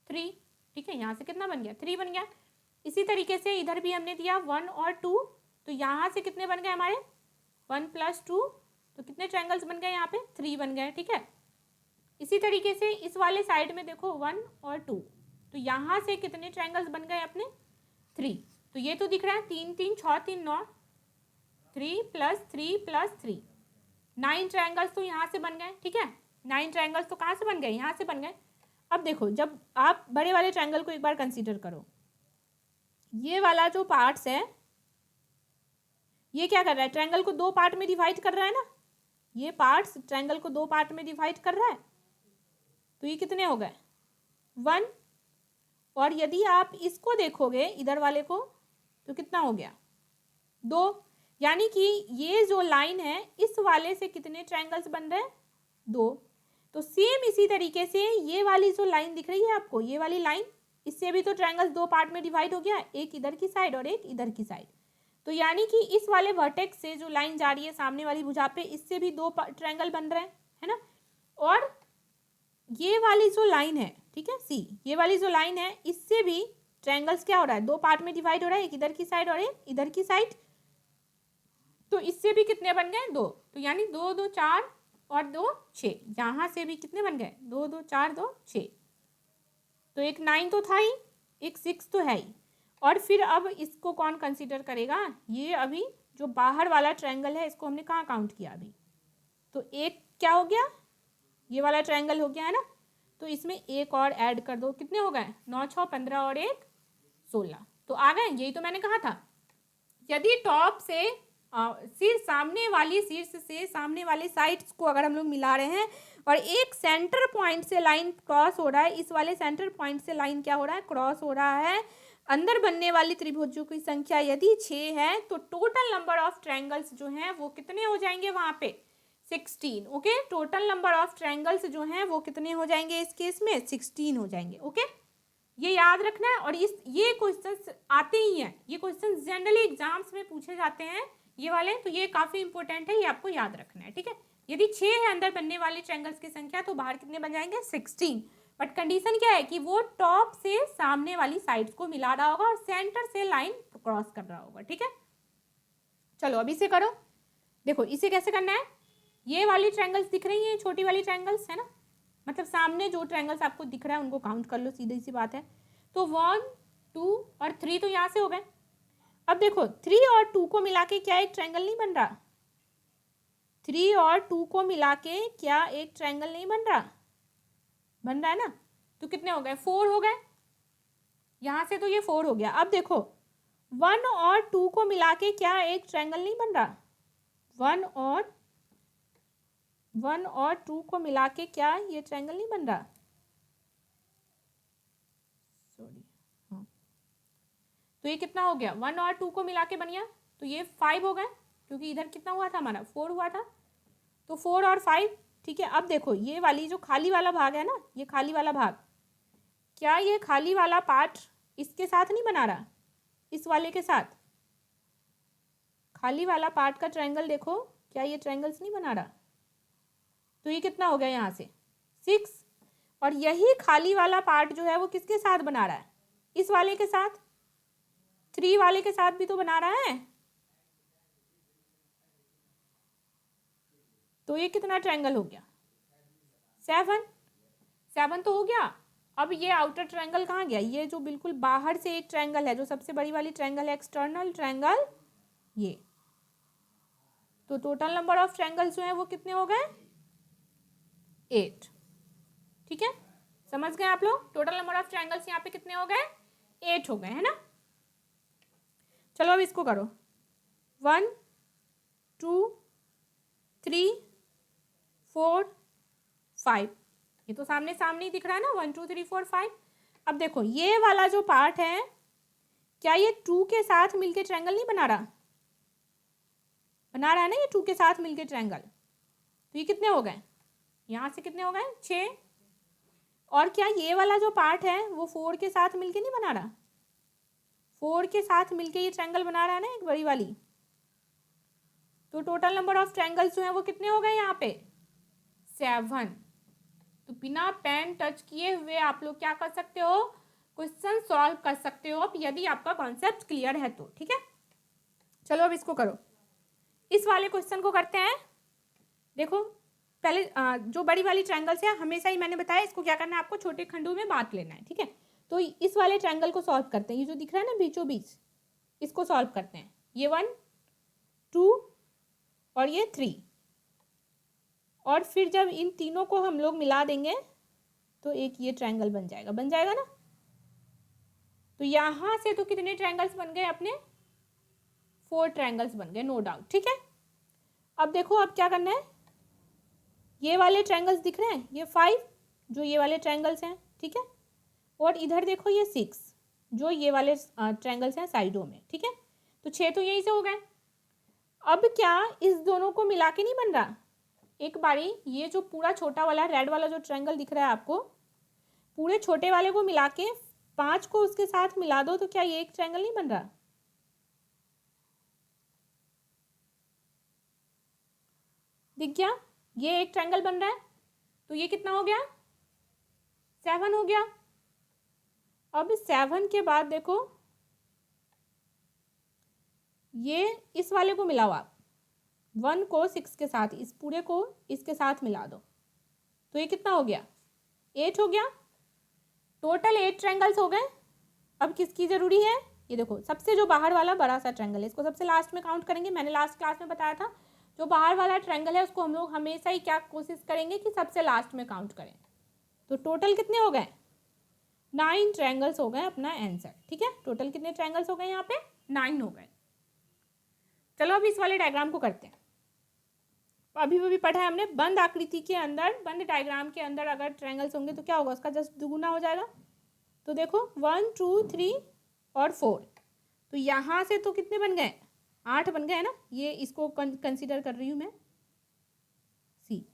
3। ठीक है, यहाँ से कितना बन गया, 3 बन गया। इसी तरीके से इधर भी हमने दिया 1 और 2, तो यहाँ से कितने बन गए हमारे, 1 + 2, तो कितने ट्रायंगल्स बन गए यहाँ पे, 3 बन गए। ठीक है, इसी तरीके से इस वाले साइड में देखो 1 और 2, तो यहाँ से कितने ट्रायंगल्स बन गए अपने, 3। तो ये तो दिख रहा है 3 3 6 3 9, 3 + 3 + 3, 9 ट्रायंगल्स तो यहाँ से बन गए। ठीक है, 9 ट्रायंगल्स तो कहाँ से बन गए, यहाँ से बन गए। अब देखो जब आप बड़े वाले ट्रायंगल को एक बार कंसीडर करो, ये वाला जो पार्ट्स है ये क्या कर रहा है, ट्रायंगल को 2 पार्ट में डिवाइड कर रहा है ना, ये पार्ट्स ट्रायंगल को 2 पार्ट में डिवाइड कर रहा है। तो ये कितने हो गए, 1। और यदि आप इसको देखोगे इधर वाले को तो कितना हो गया, 2। यानी कि ये जो लाइन है इस वाले से कितने ट्रायंगल्स बन रहे हैं, 2। तो सेम इसी तरीके से ये वाली जो लाइन दिख रही है आपको, ये वाली लाइन, इससे भी तो ट्रायंगल्स 2 पार्ट में डिवाइड हो गया, एक इधर की साइड और एक इधर की साइड। तो यानी कि इस वाले वर्टेक्स से जो लाइन जा रही है सामने वाली भुजा पे, इससे भी 2 ट्रायंगल बन रहे हैं, है ना। और ये वाली जो लाइन है, ठीक है, सी, ये वाली जो लाइन है इससे भी ट्रायंगल्स क्या हो रहा है, 2 पार्ट में डिवाइड हो रहा है, एक इधर की साइड और एक इधर की साइड। तो इससे भी कितने बन गए, 2। तो यानी 2 2 4 और 2 6, यहाँ से भी कितने बन गए, 2 2 4 2 6। तो एक 9 तो था ही, एक 6 तो है ही। और फिर अब इसको कौन कंसीडर करेगा, ये अभी जो बाहर वाला ट्रायंगल है इसको हमने कहाँ काउंट किया अभी, तो एक क्या हो गया, ये वाला ट्रायंगल हो गया है ना। तो इसमें एक और ऐड कर दो, कितने हो गए, 9 6 15 और 1 16। तो आ गए, यही तो मैंने कहा था। यदि टॉप से शीर्ष से सामने वाले साइड्स को अगर हम लोग मिला रहे हैं और एक सेंटर पॉइंट से लाइन क्रॉस हो रहा है, इस वाले सेंटर पॉइंट से लाइन क्या हो रहा है, क्रॉस हो रहा है, अंदर बनने वाली त्रिभुजों की संख्या यदि 6 है, तो टोटल नंबर ऑफ ट्रायंगल्स जो हैं वो कितने हो जाएंगे वहाँ पे, 16। Okay, total number of triangles जो हैं वो कितने हो जाएंगे इस केस में, 16 हो जाएंगे। ओके, ये याद रखना है। और ये क्वेश्चंस आते ही हैं, ये क्वेश्चंस जनरली एग्जाम्स में पूछे जाते हैं ये वाले, तो ये काफ़ी इंपॉर्टेंट है, ये आपको याद रखना है। ठीक है, यदि 6 है अंदर बनने वाले ट्रायंगल्स की संख्या, तो बाहर कितने बन जाएंगे, 16। बट कंडीशन क्या है कि वो टॉप से सामने वाली साइड्स को मिला रहा होगा और सेंटर से लाइन क्रॉस कर रहा होगा। ठीक है, चलो अब इसे करो। देखो इसे कैसे करना है, ये वाली ट्रायंगल्स दिख रही हैं, छोटी वाली ट्रायंगल्स है ना, मतलब सामने जो ट्रायंगल्स आपको दिख रहा है उनको काउंट कर लो, सीधी सी बात है। तो 1 2 और 3 तो यहाँ से हो गए। अब देखो 3 और 2 को मिला के क्या एक ट्रायंगल नहीं बन रहा, 3 और 2 को मिला के क्या एक ट्रायंगल नहीं बन रहा, बन रहा है ना। तो कितने हो गए, 4 हो गए, यहाँ से तो ये 4 हो गया। अब देखो 1 और 2 को मिला के क्या एक ट्रायंगल नहीं बन रहा, 1 और 2 को मिला के क्या ये ट्रायंगल नहीं बन रहा, सॉरी हाँ। तो ये कितना हो गया, 1 और 2 को मिला के बन गया, तो ये 5 हो गए, क्योंकि इधर कितना हुआ था हमारा, 4 हुआ था, तो 4 और 5। ठीक है, अब देखो ये वाली जो खाली वाला भाग है ना, ये खाली वाला भाग, क्या ये खाली वाला पार्ट इसके साथ नहीं बना रहा, इस वाले के साथ, खाली वाला पार्ट का ट्रायंगल देखो, क्या ये ट्रायंगल्स नहीं बना रहा। तो ये कितना हो गया यहाँ से 6, और यही खाली वाला पार्ट जो है वो किसके साथ बना रहा है, इस वाले के साथ, 3 वाले के साथ भी तो बना रहा है। तो ये कितना ट्रायंगल हो गया, 7 तो हो गया। अब ये आउटर ट्रायंगल कहाँ गया, ये जो बिल्कुल बाहर से एक ट्रायंगल है, जो सबसे बड़ी वाली ट्रायंगल है, एक्सटर्नल ट्रायंगल, ये। तो टोटल नंबर ऑफ ट्रायंगल्स जो है वो कितने हो गए, 8। ठीक है, समझ गए आप लोग, टोटल नंबर ऑफ ट्रायंगल्स यहाँ पे कितने हो गए, 8 हो गए, है ना। चलो अब इसको करो, 1 2 3 4 5। ये तो सामने सामने ही दिख रहा है ना, 1 2 3 4 5। अब देखो ये वाला जो पार्ट है, क्या ये 2 के साथ मिलके ट्रायंगल नहीं बना रहा? बना रहा है ना ये 2 के साथ मिलके ट्रायंगल। तो ये कितने हो गए? यहाँ से कितने हो गए? 6। और क्या ये वाला जो पार्ट है वो 4 के साथ मिलके नहीं बना रहा? 4 के साथ मिलके ये ट्रायंगल बना रहा है ना एक बड़ी वाली। तो टोटल नंबर ऑफ ट्रायंगल्स जो है वो कितने हो गए यहाँ पे? 7। तो बिना पेन टच किए हुए आप लोग क्या कर सकते हो? क्वेश्चन सॉल्व कर सकते हो, यदि आपका कॉन्सेप्ट क्लियर है तो। ठीक है, चलो अब इसको करो। इस वाले क्वेश्चन को करते हैं। देखो पहले जो बड़ी वाली ट्रायंगल्स है, हमेशा ही मैंने बताया इसको क्या करना है, आपको छोटे खंडों में बांट लेना है। ठीक है, तो इस वाले ट्रायंगल को सॉल्व करते हैं। ये जो दिख रहा है ना बीचों बीच, इसको सॉल्व करते हैं। ये 1 2 और ये 3। और फिर जब इन तीनों को हम लोग मिला देंगे तो एक ये ट्रायंगल बन जाएगा। बन जाएगा ना? तो यहाँ से तो कितने ट्रायंगल्स बन गए अपने? 4 ट्रायंगल्स बन गए, नो डाउट। ठीक है, अब देखो अब क्या करना है। ये वाले ट्रायंगल्स दिख रहे हैं, ये 5 जो ये वाले ट्रायंगल्स हैं। ठीक है, और इधर देखो ये 6 जो ये वाले ट्रायंगल्स हैं साइडों में। ठीक है, तो 6 तो यहीं से हो गए। अब क्या इस दोनों को मिला के नहीं बन रहा? एक बारी ये जो पूरा छोटा वाला रेड वाला जो ट्रायंगल दिख रहा है आपको, पूरे छोटे वाले को मिला के 5 को उसके साथ मिला दो, तो क्या ये एक ट्रायंगल नहीं बन रहा? दिख गया? ये एक ट्रायंगल बन रहा है। तो ये कितना हो गया? 7 हो गया। अब 7 के बाद देखो ये इस वाले को मिलाओ आप, 1 को 6 के साथ, इस पूरे को इसके साथ मिला दो, तो ये कितना हो गया? 8 हो गया। टोटल 8 ट्रायंगल्स हो गए। अब किसकी ज़रूरी है? ये देखो सबसे जो बाहर वाला बड़ा सा ट्रायंगल है, इसको सबसे लास्ट में काउंट करेंगे। मैंने लास्ट क्लास में बताया था, जो बाहर वाला ट्रायंगल है उसको हम लोग हमेशा ही क्या कोशिश करेंगे कि सबसे लास्ट में काउंट करें। तो टोटल कितने हो गए? 9 ट्रायंगल्स हो गए अपना आंसर। ठीक है, टोटल कितने ट्रायंगल्स हो गए यहाँ पे? 9 हो गए। चलो अब इस वाले डायग्राम को करते हैं। अभी भी पढ़ा है हमने, बंद आकृति के अंदर, बंद डायग्राम के अंदर अगर ट्रायंगल्स होंगे तो क्या होगा? उसका जस्ट दुगुना हो जाएगा। तो देखो 1 2 3 और 4, तो यहाँ से तो कितने बन गए? 8 बन गए है ना। ये इसको कंसीडर कर रही हूँ मैं, सी,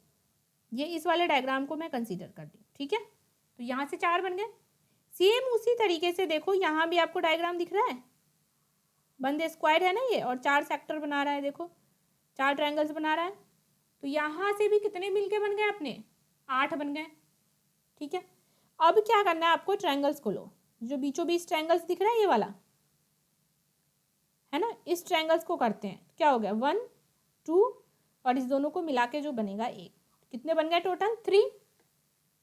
ये इस वाले डायग्राम को मैं कंसीडर कर रही हूँ। ठीक है, तो यहाँ से 4 बन गए। सेम उसी तरीके से देखो यहाँ भी आपको डायग्राम दिख रहा है, बंद स्क्वायर है ना ये, और 4 सेक्टर बना रहा है। देखो 4 ट्रायंगल्स बना रहा है। तो यहाँ से भी कितने मिलके बन गए अपने? 8 बन गए। ठीक है, अब क्या करना है आपको? ट्रायंगल्स को लो, जो बीचों बीच ट्रायंगल्स दिख रहा है ये वाला है ना, इस ट्रायंगल्स को करते हैं। क्या हो गया? 1 2 और इस दोनों को मिला के जो बनेगा 1। कितने बन गए टोटल? 3।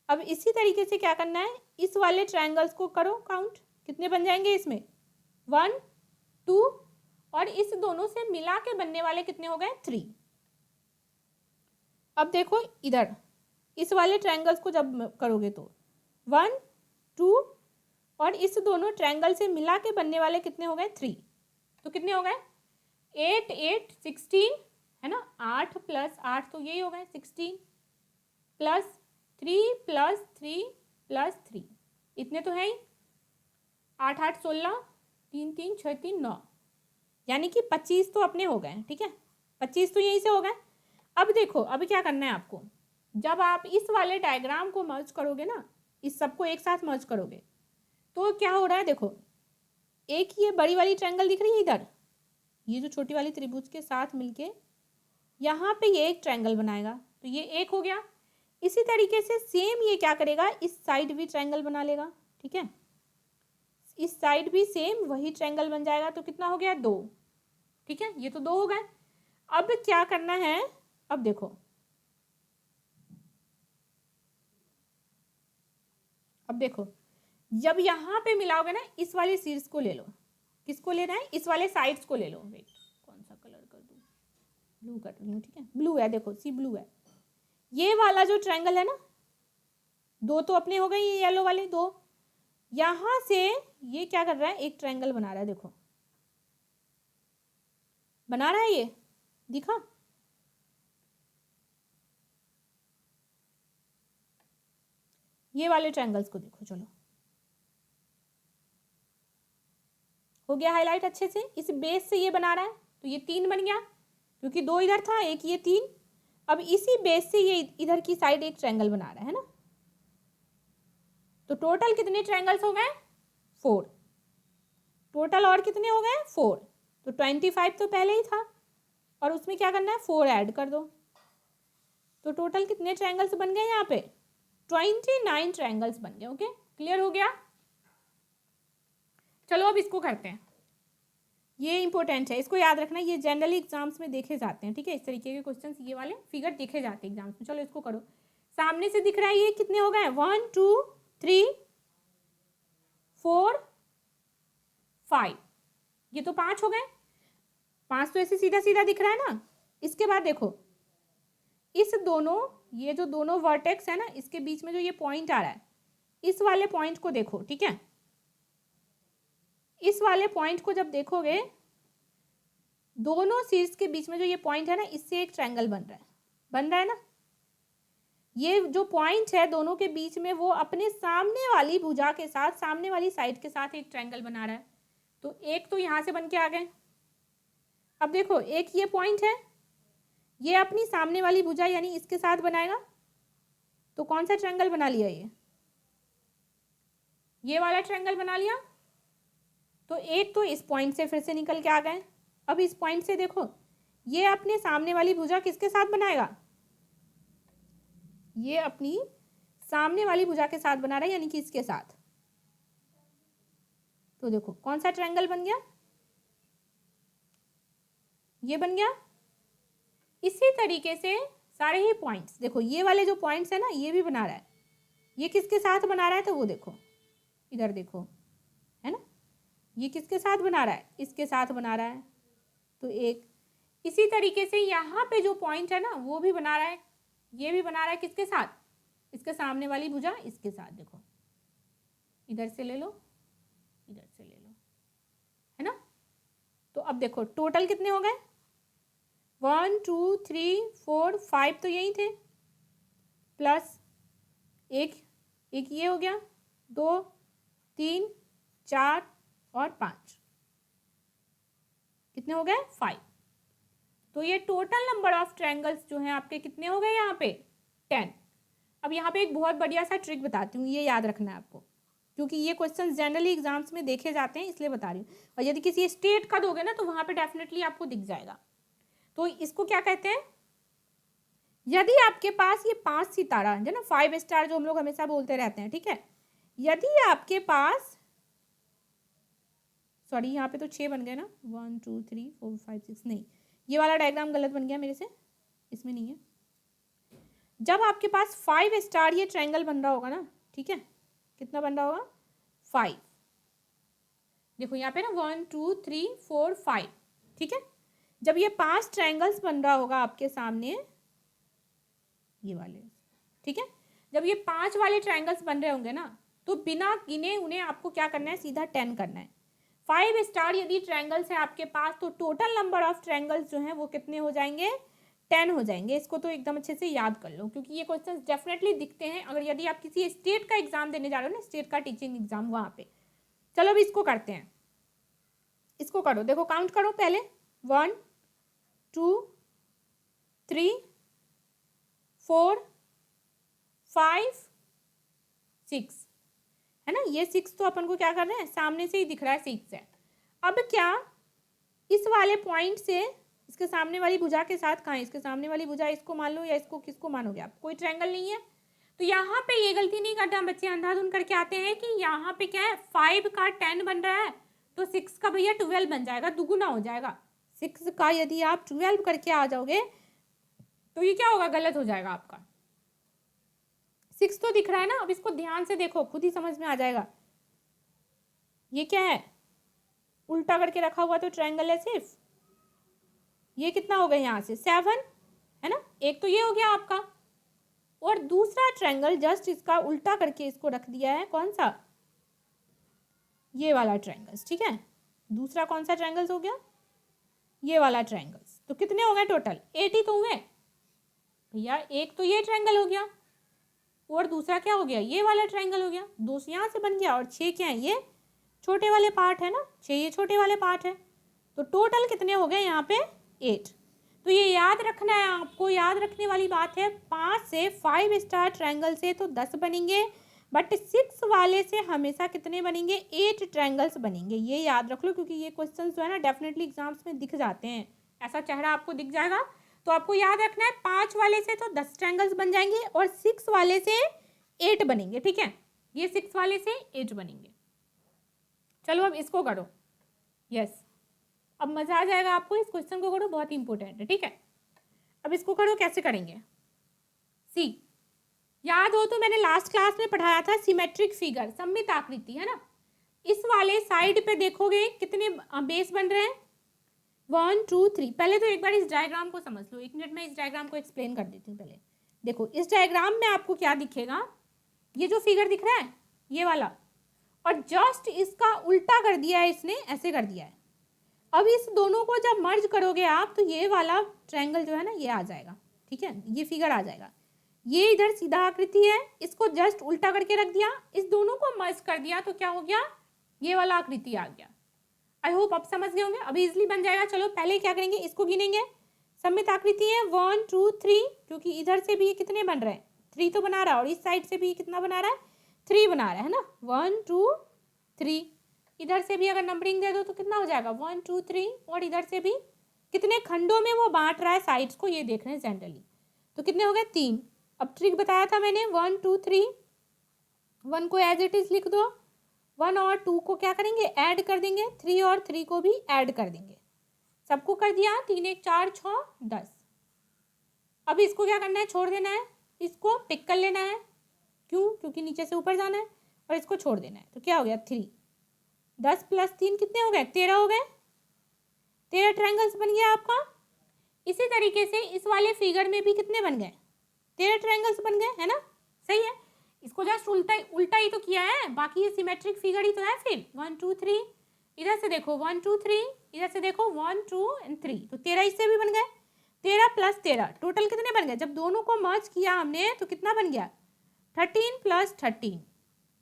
अब इसी तरीके से क्या करना है, इस वाले ट्रायंगल्स को करो काउंट, कितने बन जाएंगे इसमें? 1 2 और इस दोनों से मिला के बनने वाले कितने हो गए? 3। अब देखो इधर इस वाले ट्रायंगल्स को जब करोगे तो 1 2 और इस दोनों ट्रायंगल से मिला के बनने वाले कितने हो गए? 3। तो कितने हो गए? 8 8 16 है ना, 8 प्लस 8 तो यही हो गए 16 प्लस 3 प्लस 3 प्लस 3, इतने तो है ही। 8 8 16, 3 3 6 3 9, यानी कि 25 तो अपने हो गए। ठीक है, 25 तो यहीं से हो गए। अब देखो अब क्या करना है आपको, जब आप इस वाले डायग्राम को मर्ज करोगे ना, इस सबको एक साथ मर्ज करोगे, तो क्या हो रहा है? देखो एक ये बड़ी वाली ट्रायंगल दिख रही है इधर, ये जो छोटी वाली त्रिभुज के साथ मिलके यहाँ पे ये एक ट्रायंगल बनाएगा, तो ये एक हो गया। इसी तरीके से सेम ये क्या करेगा, इस साइड भी ट्रायंगल बना लेगा। ठीक है, इस साइड भी सेम वही ट्रायंगल बन जाएगा। तो कितना हो गया? 2। ठीक है, ये तो 2 हो गए। अब क्या करना है? अब देखो जब यहाँ पे मिलाओगे ना, इस वाले शीर्ष को ले लो। किसको लेना है? इस वाले साइड्स को ले लो। वेट, कौन सा कलर कर दूँ? ब्लू कर रही हूँ। ठीक है, ब्लू है, देखो सी ब्लू है। ये वाला जो ट्रायंगल है ना, 2 तो अपने हो गए, ये येलो वाले 2। यहाँ से ये क्या कर रहा है? एक ट्रायंगल बना रहा है। देखो बना रहा है ये, दिखा? ये वाले ट्रायंगल्स को देखो, चलो हो गया हाईलाइट अच्छे से। इस बेस से ये बना रहा है तो ये 3 बन गया, क्योंकि 2 इधर था, एक ये 3। अब इसी बेस से ये इधर की साइड एक ट्रायंगल बना रहा है ना। तो टोटल कितने ट्रायंगल्स हो गए? 4। टोटल और कितने हो गए? 4। तो 25 तो पहले ही था, और उसमें क्या करना है? 4 ऐड कर दो। तो टोटल कितने ट्रायंगल्स बन गए यहाँ पे? 29 ट्रायंगल्स बन गए। ओके, क्लियर हो गया? चलो अब इसको करते हैं। ये इंपॉर्टेंट है, इसको याद रखना, ये जनरली एग्जाम्स में देखे जाते हैं, ठीक है? इस तरीके के क्वेश्चंस, ये वाले फिगर देखे जाते हैं एग्जाम्स में। चलो इसको करो। सामने से दिख रहा है ये कितने हो गए? 1 2 3 4 5। ये तो 5 हो गए। 5 तो ऐसे सीधा सीधा दिख रहा है ना। इसके बाद देखो, इस दोनों, ये जो दोनों वर्टेक्स है ना, इसके बीच में जो ये पॉइंट आ रहा है, इस वाले पॉइंट को देखो, ठीक है? इस वाले पॉइंट को जब देखोगे, दोनों शीर्ष के बीच में जो ये पॉइंट है ना, इससे एक ट्रायंगल बन रहा है ना। ये जो पॉइंट है दोनों के बीच में, वो अपने सामने वाली भुजा के साथ, सामने वाली साइड के साथ एक ट्रायंगल बना रहा है। तो एक तो यहां से बन के आ गए। अब देखो, एक ये पॉइंट है, ये अपनी सामने वाली भुजा यानी इसके साथ बनाएगा। तो कौन सा ट्रायंगल बना लिया? ये वाला ट्रायंगल बना लिया। तो एक तो इस पॉइंट से फिर से निकल के आ गए। अब इस पॉइंट से देखो, ये अपने सामने वाली भुजा किसके साथ बनाएगा? ये अपनी सामने वाली भुजा के साथ बना रहा है, यानी कि इसके साथ। तो देखो कौन सा ट्रायंगल बन गया? ये बन गया। इसी तरीके से सारे ही पॉइंट्स देखो, ये वाले जो पॉइंट्स है ना, ये भी बना रहा है। ये किसके साथ बना रहा है? तो वो देखो, इधर देखो, है ना। ये किसके साथ बना रहा है? इसके साथ बना रहा है। तो एक इसी तरीके से यहाँ पे जो पॉइंट है ना, वो भी बना रहा है। ये भी बना रहा है किसके साथ? इसके सामने वाली भुजा इसके साथ। देखो, इधर से ले लो, इधर से ले लो, है ना। तो अब देखो टोटल कितने हो गए? 1 2 3 4 5 तो यही थे, प्लस एक ये हो गया, 2 3 4 और 5, कितने हो गए? 5। तो ये टोटल नंबर ऑफ ट्रायंगल्स जो हैं आपके कितने हो गए यहाँ पे? 10। अब यहाँ पे एक बहुत बढ़िया सा ट्रिक बताती हूँ, ये याद रखना है आपको, क्योंकि ये क्वेश्चन जनरली एग्जाम्स में देखे जाते हैं, इसलिए बता रही हूँ। और यदि किसी स्टेट का दोगे ना, तो वहाँ पे डेफिनेटली आपको दिख जाएगा। तो इसको क्या कहते हैं? यदि आपके पास ये 5 सितारा है ना, 5 स्टार जो हम लोग हमेशा बोलते रहते हैं, ठीक है। यदि आपके पास, सॉरी यहाँ पे तो 6 बन गए ना, 1 2 3 4 5 6, नहीं, ये वाला डायग्राम गलत बन गया मेरे से, इसमें नहीं है। जब आपके पास 5 स्टार ये ट्रायंगल बन रहा होगा ना, ठीक है, कितना बन रहा होगा? 5। देखो यहाँ पे ना 1 2 3 4 5, ठीक है। जब ये 5 ट्रायंगल्स बन रहा होगा आपके सामने, ये वाले, ठीक है, जब ये 5 वाले ट्रायंगल्स बन रहे होंगे ना, तो बिना गिने उन्हें आपको क्या करना है? सीधा 10 करना है। 5 स्टार यदि ट्रायंगल्स है आपके पास, तो टोटल नंबर ऑफ ट्रायंगल्स जो हैं वो कितने हो जाएंगे? 10 हो जाएंगे। इसको तो एकदम अच्छे से याद कर लो, क्योंकि ये क्वेश्चन डेफिनेटली दिखते हैं अगर यदि आप किसी स्टेट का एग्जाम देने जा रहे हो ना, स्टेट का टीचिंग एग्जाम, वहाँ पे। चलो अब इसको करते हैं, इसको करो। देखो काउंट करो पहले, 1 2 3 4 5 6, है ना। ये 6 तो अपन को क्या कर रहे हैं? सामने से ही दिख रहा है 6 है। अब क्या इस वाले पॉइंट से इसके सामने वाली भुजा के साथ, कहाँ है इसके सामने वाली भुजा? इसको मान लो, या इसको किसको मानोगे आप? कोई ट्रायंगल नहीं है। तो यहाँ पे ये गलती नहीं करना बच्चे, अंधाधुंध करके आते हैं कि यहाँ पे क्या है, 5 का 10 बन रहा है, तो 6 का भैया 12 बन जाएगा, दुगुना हो जाएगा। 6 का यदि आप 12 करके आ जाओगे, तो ये क्या होगा? गलत हो जाएगा आपका। 6 तो दिख रहा है ना, अब इसको ध्यान से देखो, खुद ही समझ में आ जाएगा। ये क्या है? उल्टा करके रखा हुआ तो ट्रायंगल है सिर्फ। ये कितना हो गया यहाँ से? 7, है ना। एक तो ये हो गया आपका, और दूसरा ट्रायंगल जस्ट इसका उल्टा करके इसको रख दिया है। कौन सा? ये वाला ट्रायंगल, ठीक है। दूसरा कौन सा ट्रायंगल हो गया? ये वाला ट्रायंगल्स। तो कितने हो गए टोटल? 8 ही तो हुए भैया। एक तो ये ट्रायंगल हो गया और दूसरा क्या हो गया? ये वाला ट्रायंगल हो गया। 2 यहाँ से बन गया और 6 क्या है? ये छोटे वाले पार्ट है ना, 6 ये छोटे वाले पार्ट है। तो टोटल कितने हो गए यहाँ पे? 8। तो ये याद रखना है आपको, याद रखने वाली बात है। 5 से 5 स्टार ट्रायंगल से तो 10 बनेंगे, बट 6 वाले से हमेशा कितने बनेंगे? 8 ट्रायंगल्स बनेंगे। ये याद रख लो, क्योंकि ये क्वेश्चन जो है ना डेफिनेटली एग्जाम्स में दिख जाते हैं। ऐसा चेहरा आपको दिख जाएगा, तो आपको याद रखना है 5 वाले से तो 10 ट्रायंगल्स बन जाएंगे और 6 वाले से 8 बनेंगे। ठीक है, ये 6 वाले से 8 बनेंगे। चलो अब इसको करो। यस, अब मजा आ जाएगा आपको। इस क्वेश्चन को करो, बहुत इंपॉर्टेंट है। ठीक है, अब इसको करो। कैसे करेंगे? सी, याद हो तो मैंने लास्ट क्लास में पढ़ाया था सिमेट्रिक फिगर, सममित आकृति, है ना। इस वाले साइड पे देखोगे कितने बेस बन रहे हैं? 1 2 3। पहले तो एक बार इस डायग्राम को समझ लो। 1 मिनट में इस डायग्राम को एक्सप्लेन कर देती हूँ। पहले देखो, इस डायग्राम में आपको क्या दिखेगा? ये जो फिगर दिख रहा है ये वाला, और जस्ट इसका उल्टा कर दिया है इसने, ऐसे कर दिया है। अब इस दोनों को जब मर्ज करोगे आप तो ये वाला ट्रायंगल जो है ना ये आ जाएगा। ठीक है, ये फिगर आ जाएगा। ये इधर सीधा आकृति है, इसको जस्ट उल्टा करके रख दिया, इस दोनों को मर्ज कर दिया तो क्या हो गया? ये वाला आकृति आ गया। आई होप आप समझ गए होंगे। अभी इजिली बन जाएगा। चलो पहले क्या करेंगे, इसको गिनेंगे। सममित आकृति है 1 2 3, क्योंकि इधर से भी कितने बन रहे हैं? 3 तो बना रहा है, और इस साइड से भी कितना बना रहा है? 3 बना रहा है ना। 1 2 3। इधर से भी अगर नंबरिंग दे दो तो कितना हो जाएगा? 1 2 3। और इधर से भी कितने खंडों में वो बांट रहा है साइड्स को, ये देख रहे हैं जनरली। तो कितने हो गए? 3। अब ट्रिक बताया था मैंने, 1 2 3। 1 को एज इट इज लिख दो, 1 और 2 को क्या करेंगे? ऐड कर देंगे। 3 और 3 को भी ऐड कर देंगे। सबको कर दिया। 3 1 4 6 10। अब इसको क्या करना है? छोड़ देना है। इसको पिक कर लेना है। क्यों? क्योंकि नीचे से ऊपर जाना है, और इसको छोड़ देना है। तो क्या हो गया? 3। 10 + 3 कितने हो गए? 13 हो गए। 13 ट्रायंगल्स बन गया आपका। इसी तरीके से इस वाले फिगर में भी कितने बन गए? 13 ट्रायंगल्स बन गए, है ना। सही है। इसको जस्ट उल्टा ही तो किया है, बाकी ये सिमेट्रिक फिगर ही तो है। फिर 1 2 3, इधर से देखो 1 2 3, इधर से देखो 1 2 और 3, तो 13 इससे भी बन गए। 13 + 13 टोटल कितने बन गए? जब दोनों को मर्ज किया हमने तो कितना बन गया? 13 + 13,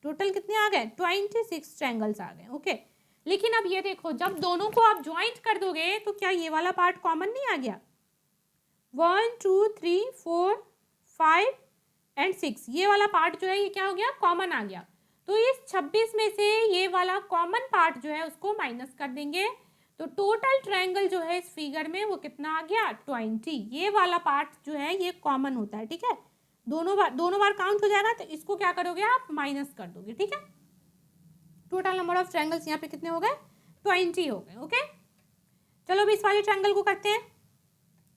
टोटल कितने आ गए? 26 ट्रायंगल्स आ गए। ओके, लेकिन अब ये देखो, जब दोनों को आप ज्वाइंट कर दोगे तो क्या ये वाला पार्ट कॉमन नहीं आ गया? 1 2 3 4 5 और 6, ये वाला पार्ट जो है ये क्या हो गया? कॉमन आ गया। तो इस 26 में से ये वाला कॉमन पार्ट जो है उसको माइनस कर देंगे, तो टोटल ट्रायंगल जो है इस फिगर में वो कितना आ गया? 20। ये वाला पार्ट जो है ये कॉमन होता है। ठीक है, दोनों बार काउंट हो जाएगा, तो इसको क्या करोगे आप? माइनस कर दोगे। ठीक है, टोटल नंबर ऑफ ट्रायंगल्स यहाँ पे कितने हो गए? 20 हो गए। ओके, चलो अभी इस वाले ट्रायंगल को करते हैं।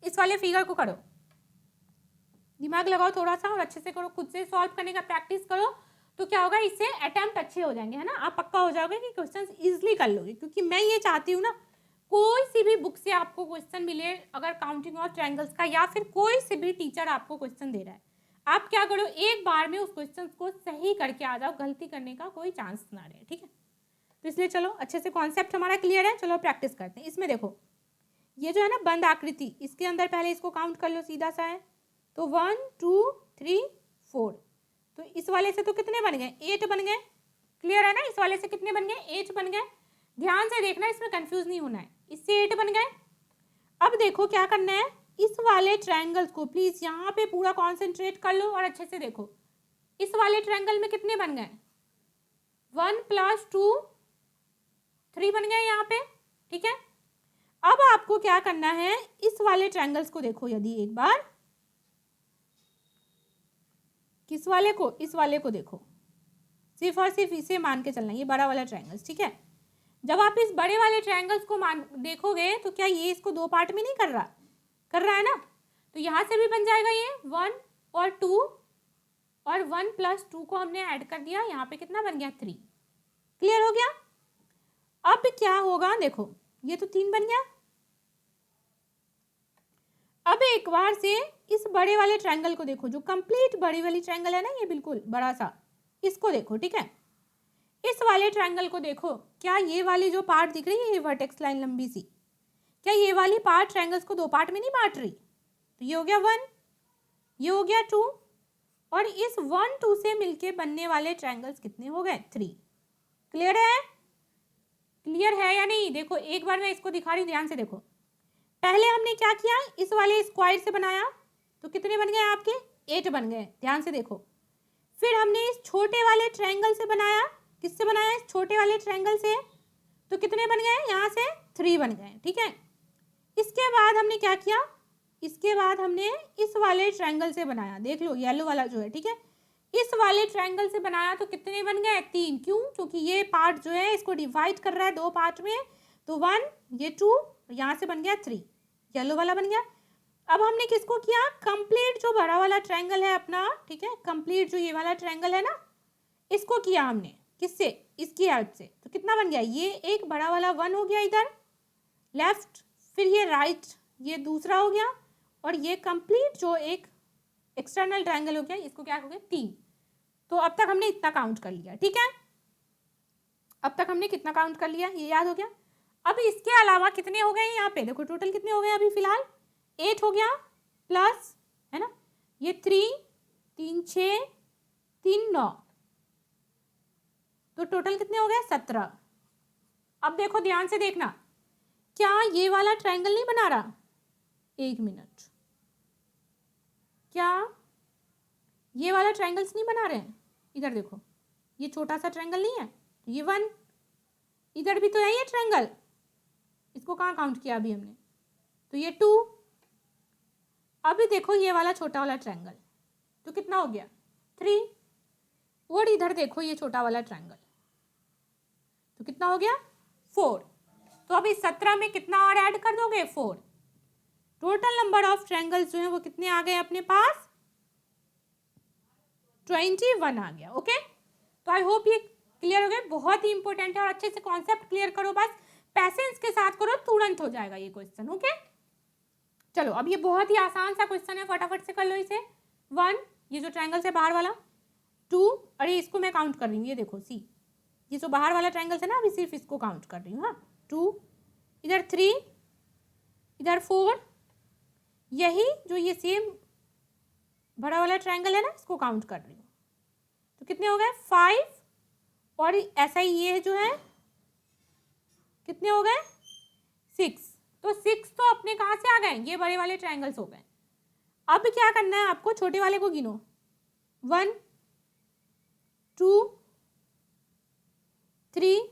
इस वाले फिगर को करो, दिमाग लगाओ थोड़ा सा और अच्छे से करो, खुद से सॉल्व करने का प्रैक्टिस करो। तो क्या होगा? इससे अटेम्प्ट अच्छे हो जाएंगे, है ना। आप पक्का हो जाओगे कि क्वेश्चन इजिली कर लोगे, क्योंकि मैं ये चाहती हूँ ना, कोई सी भी बुक से आपको क्वेश्चन मिले अगर काउंटिंग ऑफ ट्रायंगल्स का, या फिर कोई से भी टीचर आपको क्वेश्चन दे रहा है, आप क्या करो? एक बार में उस क्वेश्चन को सही करके आ जाओ, गलती करने का कोई चांस ना रहे। ठीक है, तो इसलिए चलो अच्छे से कॉन्सेप्ट हमारा क्लियर है। चलो प्रैक्टिस करते हैं। इसमें देखो, ये जो है ना बंद आकृति, इसके अंदर पहले इसको काउंट कर लो, सीधा सा है। तो 1 2 3 4, तो इस वाले से तो कितने बन गए? 8 बन गए। क्लियर है ना। इस वाले से कितने बन गए? 8 बन गए। ध्यान से देखना, इसमें कंफ्यूज नहीं होना है। इससे 8 बन गए। अब देखो क्या करना है, इस वाले ट्रायंगल्स को प्लीज यहाँ पे पूरा कॉन्सेंट्रेट कर लो और अच्छे से देखो। इस वाले ट्रायंगल में कितने बन गए? 1 + 2 3 बन गए यहाँ पे। ठीक है, अब आपको क्या करना है, इस वाले ट्रायंगल्स को देखो। यदि एक बार किस वाले को? इस वाले को देखो, सिर्फ और सिर्फ इसे मान के चलना, ये बड़ा वाला ट्रायंगल्स। ठीक है, जब आप इस बड़े वाले ट्रायंगल्स को देखोगे तो क्या ये इसको 2 पार्ट में नहीं कर रहा? कर रहा है ना। तो यहाँ से भी बन जाएगा ये 1 और 2, और 1 + 2 को हमने ऐड कर दिया, यहाँ पे कितना बन गया? 3। क्लियर हो गया। अब क्या होगा? देखो, ये तो 3 बन गया। अब एक बार से इस बड़े वाले ट्रायंगल को देखो, जो कंप्लीट बड़ी वाली ट्रायंगल है ना, ये बिल्कुल बड़ा सा, इसको देखो। ठीक है, इस वाले ट्रायंगल को देखो, क्या ये वाली जो पार्ट दिख रही है, ये वर्टेक्स लाइन लंबी सी, क्या ये वाली पार्ट ट्रायंगल्स को दो पार्ट में नहीं बांट रही? तो ये हो गया 1, ये हो गया 2, और इस 1 2 से मिलके बनने वाले ट्रायंगल्स कितने हो गए? 3। क्लियर है? क्लियर है या नहीं? देखो एक बार मैं इसको दिखा रही हूँ, ध्यान से देखो। पहले हमने क्या किया, इस वाले स्क्वायर से बनाया तो कितने बन गए आपके? 8 बन गए। ध्यान से देखो। फिर हमने इस छोटे वाले ट्रायंगल से बनाया, किससे बनाया? इस छोटे वाले ट्रायंगल से, तो कितने बन गए? यहाँ से 3 बन गए। ठीक है, इसके बाद हमने क्या किया, इसके बाद हमने इस वाले ट्रायंगल से बनाया, देख लो येलो वाला जो है। ठीक है, इस वाले ट्रायंगल से बनाया तो कितने बन गए? 3। क्यों? क्योंकि ये पार्ट जो है इसको डिवाइड कर रहा है दो पार्ट में, तो 1, ये 2, यहाँ से बन गया 3, येलो वाला बन गया। अब हमने किसको किया? कंप्लीट जो बड़ा वाला ट्रायंगल है अपना, ठीक है, कंप्लीट जो ये वाला ट्रायंगल है ना, इसको किया हमने किससे? इसकी हेल्प से। तो कितना बन गया? ये एक बड़ा वाला 1 हो गया इधर लेफ्ट, फिर ये राइट, ये दूसरा हो गया, और ये कंप्लीट जो एक एक्सटर्नल ट्रायंगल हो गया, इसको क्या हो गया? 3। तो अब तक हमने इतना काउंट कर लिया। ठीक है, अब तक हमने कितना काउंट कर लिया ये याद हो गया। अब इसके अलावा कितने हो गए यहाँ पे? देखो टोटल कितने हो गए अभी फिलहाल? 8 हो गया, प्लस है ना ये 3, 3 6, 3 9, तो टोटल कितने हो गए? 17। अब देखो ध्यान से देखना, क्या ये वाला ट्रायंगल नहीं बना रहा? एक मिनट, क्या ये वाला ट्रायंगल्स नहीं बना रहे हैं? इधर देखो, ये छोटा सा ट्रायंगल नहीं है, तो ये 1, इधर भी तो है ये ट्रायंगल, इसको कहाँ काउंट किया अभी हमने? तो ये 2। अभी देखो ये वाला छोटा वाला ट्रायंगल, तो कितना हो गया? 3, और इधर देखो ये छोटा वाला ट्रायंगल, तो कितना हो गया? 4। तो अभी 17 में कितना और ऐड कर दोगे? 4। टोटल नंबर ऑफ ट्रायंगल्स जो है वो कितने आ गए अपने पास? 21 आ गया। ओके, तो आई होप ये क्लियर हो गया। बहुत ही इंपॉर्टेंट है, और अच्छे से कॉन्सेप्ट क्लियर करो, बस पैसेंस के साथ करो, तुरंत हो जाएगा ये क्वेश्चन। ओके, चलो अब ये बहुत ही आसान सा क्वेश्चन है, फटाफट से कर लो इसे। 1, ये जो ट्रायंगल से बाहर वाला, 2, अरे इसको मैं काउंट कर रही हूँ, ये देखो सी, ये जो बाहर वाला ट्रायंगल है ना, अभी सिर्फ इसको काउंट कर रही हूँ। हाँ, 2, इधर 3, इधर 4, यही जो ये सेम बड़ा वाला ट्रायंगल है ना, इसको काउंट कर रही हूँ, तो कितने हो गए? 5, और ऐसा ही ये जो है कितने हो गए? 6। तो 6 तो अपने कहाँ से आ गए? ये बड़े वाले ट्रायंगल्स हो गए। अब क्या करना है आपको? छोटे वाले को गिनो, 1 2 3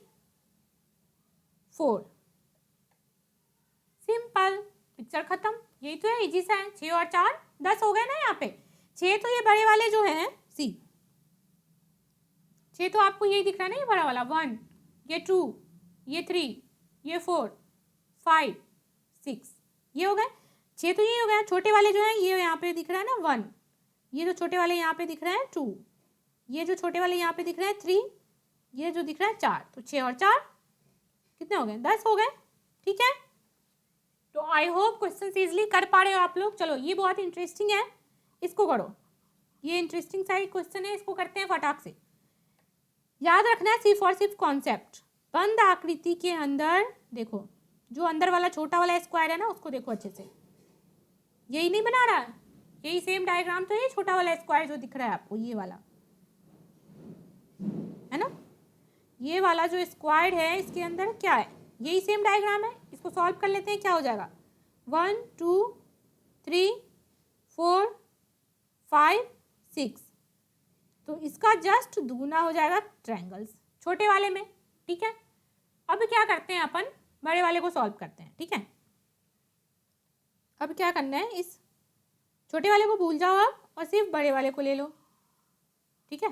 4, सिंपल, पिक्चर खत्म। यही तो है, इजी सा है। 6 और 4 10 हो गए ना यहाँ पे। 6 तो ये बड़े वाले जो है सी, 6 तो आपको यही दिख रहा है ना, ये बड़ा वाला 1, ये 2, ये 3, ये 4 5 6, ये हो गए 6, तो ये हो गया। छोटे वाले जो है ये यहाँ पे दिख रहा है ना 1, ये जो छोटे वाले यहाँ पे दिख रहे हैं 2, ये जो छोटे वाले यहाँ पे दिख रहे हैं 3, ये जो दिख रहा है 4, तो 6 और 4 कितने हो गए? 10 हो गए। ठीक है, तो आई होप क्वेश्चन इजिली कर पा रहे हो आप लोग। चलो ये बहुत इंटरेस्टिंग है, इसको करो, ये इंटरेस्टिंग सा क्वेश्चन है, इसको करते हैं फटाक से। याद रखना है सिर्फ और सिर्फ कॉन्सेप्ट। बंद आकृति के अंदर देखो, जो अंदर वाला छोटा वाला स्क्वायर है ना, उसको देखो अच्छे से, यही नहीं बना रहा है, यही सेम डायग्राम तो है, छोटा वाला स्क्वायर जो दिख रहा है आपको, ये वाला है ना, ये वाला जो स्क्वायर है इसके अंदर क्या है? यही सेम डायग्राम है। इसको सॉल्व कर लेते हैं, क्या हो जाएगा? 1 2 3 4 5 6, तो इसका जस्ट दुगुना हो जाएगा ट्रायंगल्स छोटे वाले में। ठीक है, अब क्या करते हैं अपन? बड़े वाले को सॉल्व करते हैं। ठीक है, अब क्या करना है, इस छोटे वाले को भूल जाओ आप और सिर्फ बड़े वाले को ले लो। ठीक है,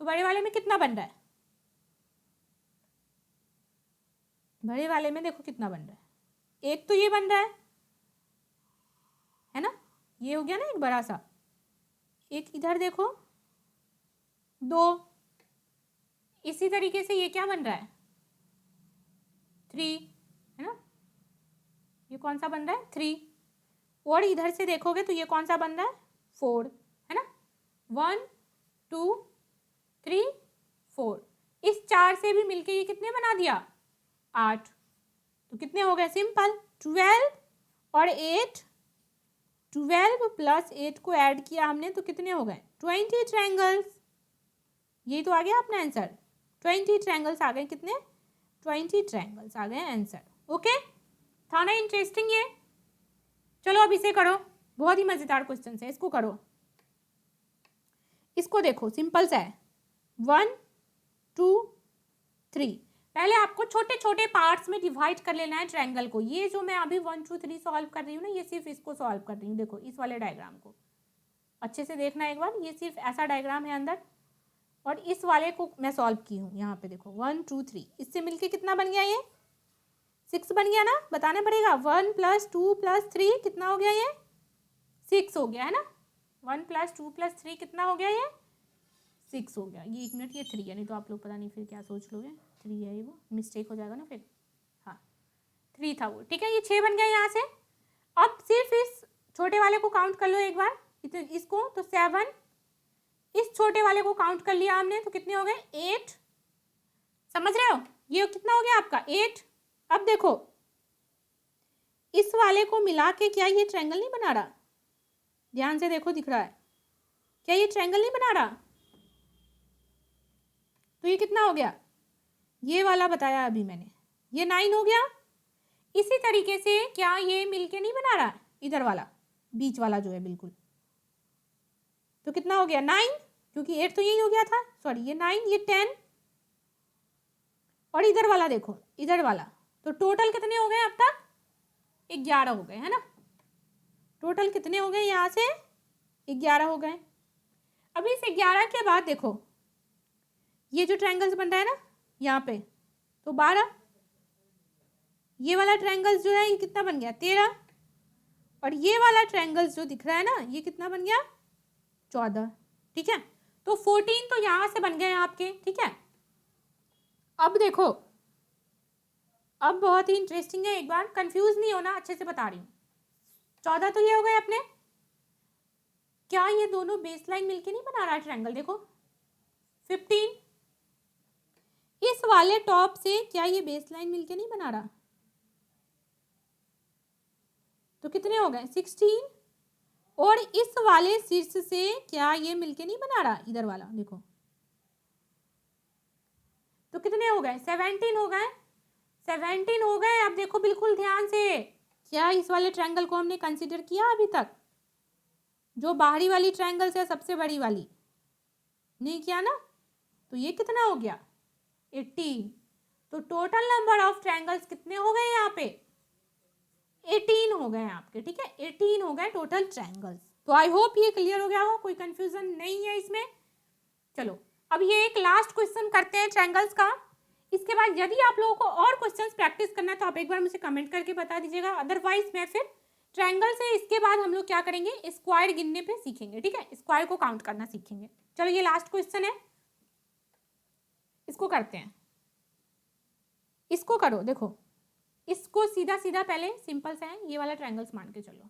तो बड़े वाले में कितना बन रहा है? बड़े वाले में देखो कितना बन रहा है, एक तो ये बन रहा है ना, ये हो गया ना एक बड़ा सा, एक इधर देखो 2, इसी तरीके से ये क्या बन रहा है? 3 है ना, ये कौन सा बन रहा है? 3, और इधर से देखोगे तो ये कौन सा बन रहा है? 4 है ना, 1 2 3 4, इस 4 से भी मिलके ये कितने बना दिया? 8, तो कितने हो गए? सिंपल, 12 और 8, 12 प्लस 8 को ऐड किया हमने तो कितने हो गए? 20 ट्रायंगल्स। ये तो आ गया अपना आंसर, 20 ट्रायंगल्स आ गए। कितने? 20 ट्रायंगल्स आ गए आंसर। ओके, था ना इंटरेस्टिंग ये? चलो अब इसे करो, बहुत ही मजेदार क्वेश्चन है, इसको करो। इसको देखो, सिंपल सा है, 1 2 3। पहले आपको छोटे छोटे पार्ट्स में डिवाइड कर लेना है ट्रायंगल को। ये जो मैं अभी 1 2 3 सॉल्व कर रही हूँ ना, ये सिर्फ इसको सॉल्व कर रही हूँ। देखो इस वाले डायग्राम को अच्छे से देखना एक बार, ये सिर्फ ऐसा डायग्राम है अंदर, और इस वाले को मैं सॉल्व की हूँ। यहाँ पे देखो 1 2 3, इससे मिलके कितना बन गया? ये 6 बन गया ना? बताना पड़ेगा। 1 + 2 + 3 कितना हो गया? ये 6 हो गया है ना? 1 + 2 + 3 कितना हो गया? ये 6 हो गया। ये 1 मिनट, ये 3 है, नहीं तो आप लोग पता नहीं फिर क्या सोच लोगे, 3 है ये, वो मिस्टेक हो जाएगा ना फिर। हाँ 3 था वो, ठीक है। ये 6 बन गया यहाँ से। अब सिर्फ इस छोटे वाले को काउंट कर लो एक बार, इसको तो 7, इस छोटे वाले को काउंट कर लिया हमने तो कितने हो गए? 8। समझ रहे हो? ये कितना हो गया आपका? 8। अब देखो इस वाले को मिला के क्या ये ट्रायंगल नहीं बना रहा? ध्यान से देखो, दिख रहा है क्या? ये ट्रायंगल नहीं बना रहा? तो ये कितना हो गया? ये वाला बताया अभी मैंने, ये 9 हो गया। इसी तरीके से क्या ये मिलके नहीं बना रहा? इधर वाला बीच वाला जो है बिल्कुल, तो कितना हो गया? 9, क्योंकि 8 तो यही हो गया था, सॉरी ये 9, ये 10, और इधर वाला देखो, इधर वाला, तो टोटल कितने हो गए अब तक? 11 हो गए, है ना? टोटल कितने हो गए? यहाँ से 11 हो गए। अभी इस 11 के बाद देखो ये जो ट्रायंगल्स बन रहा है ना यहाँ पे, तो 12, ये वाला ट्रायंगल्स जो है ये कितना बन गया? 13, और ये वाला ट्रायंगल्स जो दिख रहा है ना ये कितना बन गया? 14, ठीक है। तो 14 तो यहाँ से बन गए आपके, ठीक है। अब देखो, अब बहुत ही इंटरेस्टिंग है, एक बार कंफ्यूज नहीं होना, अच्छे से बता रही हूँ। 14 तो ये हो गए अपने। क्या ये दोनों बेस लाइन मिलके नहीं बना रहा ट्रायंगल? देखो 15, इस वाले टॉप से क्या ये बेस लाइन मिलके नहीं बना रहा? तो कितने हो गए? 16, और इस वाले शीर्ष से क्या ये मिलके नहीं बना रहा? इधर वाला देखो, तो कितने हो गए? 17 हो गए। 17 हो गए। अब देखो बिल्कुल ध्यान से, क्या इस वाले ट्रायंगल को हमने कंसीडर किया अभी तक? जो बाहरी वाली ट्रायंगल से सबसे बड़ी वाली, नहीं किया ना? तो ये कितना हो गया? 18। तो टोटल नंबर ऑफ ट्रायंगल्स कितने हो गए यहाँ पे? 18 हो गए आपके, ठीक है। 18 हो गए टोटल ट्रायंगल्स। तो आई होप ये क्लियर हो गया हो, कोई कंफ्यूजन नहीं है इसमें। चलो अब ये एक लास्ट क्वेश्चन करते हैं ट्रायंगल्स का। इसके बाद यदि आप लोगों को और क्वेश्चंस प्रैक्टिस करना है तो आप एक बार मुझे कमेंट करके बता दीजिएगा, अदरवाइज मैं फिर ट्रायंगल से इसके बाद हम लोग क्या करेंगे? स्क्वायर गिनने पे सीखेंगे, ठीक है। स्क्वायर को काउंट करना सीखेंगे। चलो ये लास्ट क्वेश्चन है, इसको करते हैं। इसको करो, देखो इसको सीधा सीधा पहले सिंपल सा है, ये वाला ट्रायंगल्स मान के चलो,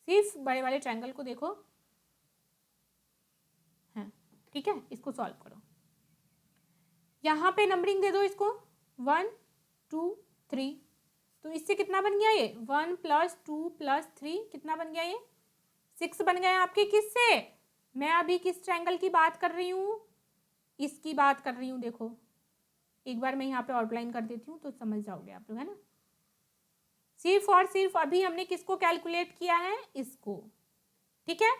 सिर्फ बड़े वाले ट्रायंगल को देखो, है ठीक है। इसको सॉल्व करो, यहाँ पे नंबरिंग दे दो इसको 1 2 3। तो इससे कितना बन गया? ये 1 + 2 + 3 कितना बन गया? ये 6 बन गए आपके। किससे? मैं अभी किस ट्रायंगल की बात कर रही हूँ? इसकी बात कर रही हूँ। देखो एक बार मैं यहाँ पे आउटलाइन कर देती हूँ तो समझ जाओगे आप लोग, है ना। सिर्फ और सिर्फ अभी हमने किसको कैलकुलेट किया है? इसको, ठीक है।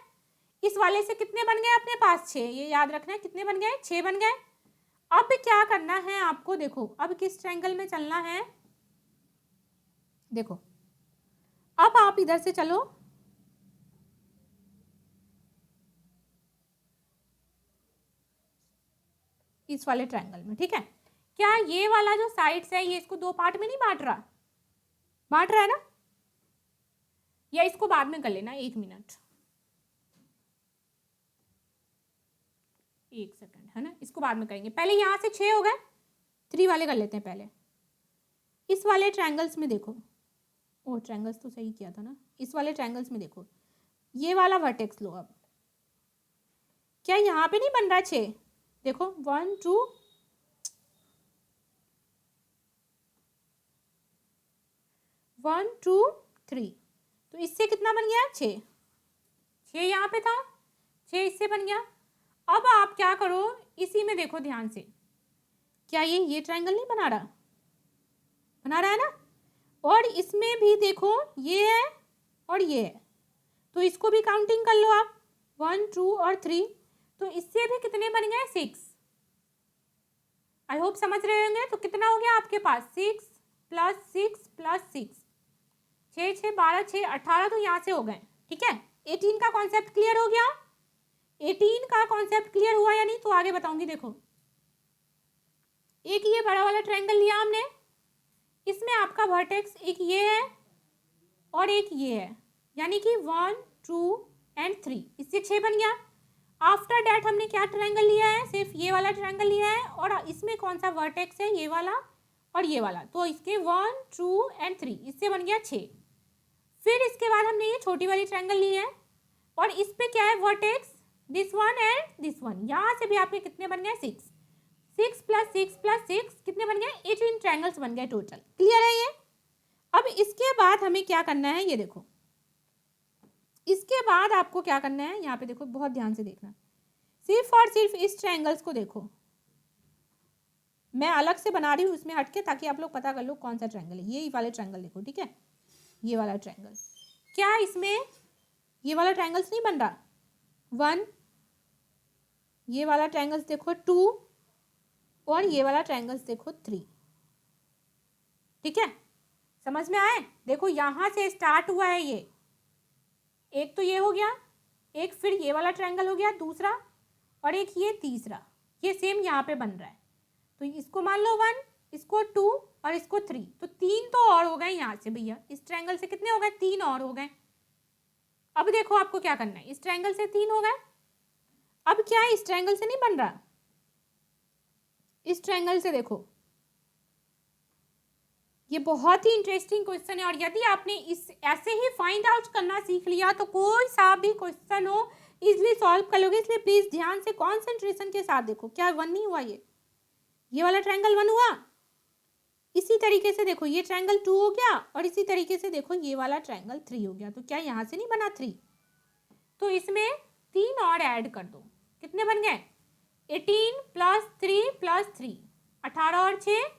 इस वाले से कितने बन गए अपने पास? 6, ये याद रखना है। कितने बन गए? 6 बन गए। अब क्या करना है आपको? देखो अब किस ट्रायंगल में चलना है? देखो अब आप इधर से चलो, इस वाले ट्रायंगल में, ठीक है। क्या ये वाला जो साइड्स है ये इसको 2 पार्ट में नहीं बांट रहा? बांट रहा है ना? या इसको बाद में कर लेना, 1 मिनट, 1 सेकंड, है ना। इसको बाद में करेंगे, पहले यहाँ से 6 हो गए, 3 वाले कर लेते हैं पहले। इस वाले ट्रायंगल्स में देखो, ओ ट्रायंगल्स तो सही किया था ना। इस वाले ट्रायंगल्स में देखो, ये वाला वर्टेक्स लो। अब क्या यहाँ पे नहीं बन रहा है 6? देखो 1 2, 1 2 3। तो इससे कितना बन गया 6, 6 यहाँ पे था, 6 इससे बन गया। अब आप क्या करो, इसी में देखो ध्यान से, क्या ये ट्रायंगल नहीं बना रहा, बना रहा है ना। और इसमें भी देखो ये है और ये है, तो इसको भी काउंटिंग कर लो आप, 1 2 और 3। तो इससे भी कितने बन गए 6। आई होप समझ रहे होंगे। तो कितना हो गया आपके पास 6 + 6 + 6, 6 6 12 6 18। तो यहाँ से हो गए, ठीक है। 18 का कॉन्सेप्ट क्लियर हो गया, 18 का कॉन्सेप्ट क्लियर हुआ या नहीं, तो आगे बताऊंगी। देखो एक ये बड़ा वाला ट्रायंगल लिया हमने, इसमें आपका वर्टेक्स एक ये है और एक ये है, यानी कि 1 2 और 3, इससे 6 बन गया। आफ्टर डैट हमने क्या ट्रायंगल लिया है, सिर्फ ये वाला ट्रायंगल लिया है, और इसमें कौन सा वर्टेक्स है, ये वाला और ये वाला, तो इसके 1 2 और 3, इससे बन गया 6। फिर इसके बाद हमने ये छोटी वाली ट्रायंगल ली है, और इस पे क्या है vertex, this one and this one. यहाँ से भी आपके कितने बन गए 6, 6 + 6 + 6 कितने बन गए 18 ट्रायंगल्स बन गए टोटल। क्लियर है ये। अब इसके बाद हमें क्या करना है, ये देखो, इसके बाद आपको क्या करना है, यहाँ पे देखो बहुत ध्यान से देखना, सिर्फ और सिर्फ इस ट्रायंगल्स को देखो। मैं अलग से बना रही हूँ इसमें हटके, ताकि आप लोग पता कर लो कौन सा ट्रायंगल है। ये वाले ट्रायंगल देखो, ठीक है, ये वाला ट्रायंगल, क्या इसमें ये वाला ट्रायंगल्स नहीं बन रहा 1, ये वाला ट्रायंगल्स देखो 2, और ये वाला ट्रायंगल्स देखो 3, ठीक है, समझ में आए। देखो यहाँ से स्टार्ट हुआ है, ये एक तो ये हो गया, एक फिर ये वाला ट्रायंगल हो गया दूसरा, और एक ये तीसरा, ये सेम यहाँ पे बन रहा है। तो इसको मान लो 1, इसको 2 और इसको 3, तो 3 तो और हो गए यहाँ से भैया, इस ट्रायंगल से कितने हो गए 3 और हो गए। अब देखो आपको क्या करना है, इस ट्रायंगल से 3 हो गए, अब क्या है इस ट्रायंगल से नहीं बन रहा, इस ट्रायंगल से देखो। ये बहुत ही इंटरेस्टिंग क्वेश्चन है, और यदि आपने इस ऐसे ही फाइंड आउट करना सीख लिया तो कोई सा भी क्वेश्चन हो इजीली सॉल्व कर लोगे। इसलिए प्लीज ध्यान से कॉन्सेंट्रेशन के साथ देखो। क्या 1 नहीं हुआ, ये वाला ट्रायंगल 1 हुआ, इसी तरीके से देखो ये ट्रायंगल 2 हो गया, और इसी तरीके से देखो ये वाला ट्रायंगल 3 हो गया। तो क्या यहाँ से नहीं बना 3, तो इसमें 3 और ऐड कर दो, कितने बन गए 18 + 3 + 3, 18 और 6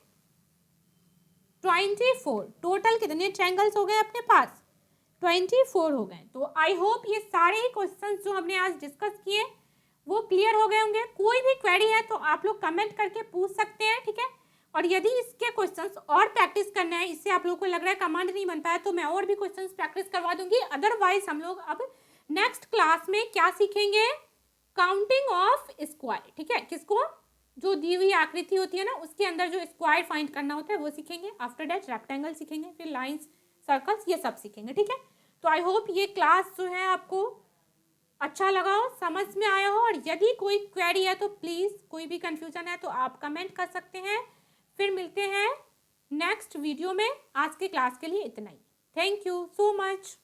24। टोटल कितने ट्रायंगल्स हो गए अपने पास 24 हो गए। तो आई होप ये सारे ही क्वेश्चंस जो हमने आज डिस्कस किए वो क्लियर हो गए होंगे। कोई भी क्वेरी है तो आप लोग कमेंट करके पूछ सकते हैं, ठीक है। और यदि इसके क्वेश्चंस और प्रैक्टिस करना है, इससे आप लोगों को लग रहा है कमांड नहीं बन पाया, तो मैं और भी क्वेश्चंस प्रैक्टिस करवा दूंगी। अदरवाइज हम लोग अब नेक्स्ट क्लास में क्या सीखेंगे, काउंटिंग ऑफ स्क्वायर, ठीक है। किसको, जो दी हुई आकृति होती है ना उसके अंदर जो स्क्वायर फाइंड करना होता है वो सीखेंगे। आफ्टर दैट रेक्टेंगल सीखेंगे, फिर लाइंस, सर्कल्स, ये सब सीखेंगे, ठीक है। तो आई होप ये क्लास जो है आपको अच्छा लगा हो, समझ में आया हो। और यदि कोई क्वेरी है तो प्लीज़, कोई भी कंफ्यूजन है तो आप कमेंट कर सकते हैं। फिर मिलते हैं नेक्स्ट वीडियो में। आज के क्लास के लिए इतना ही। Thank you so much.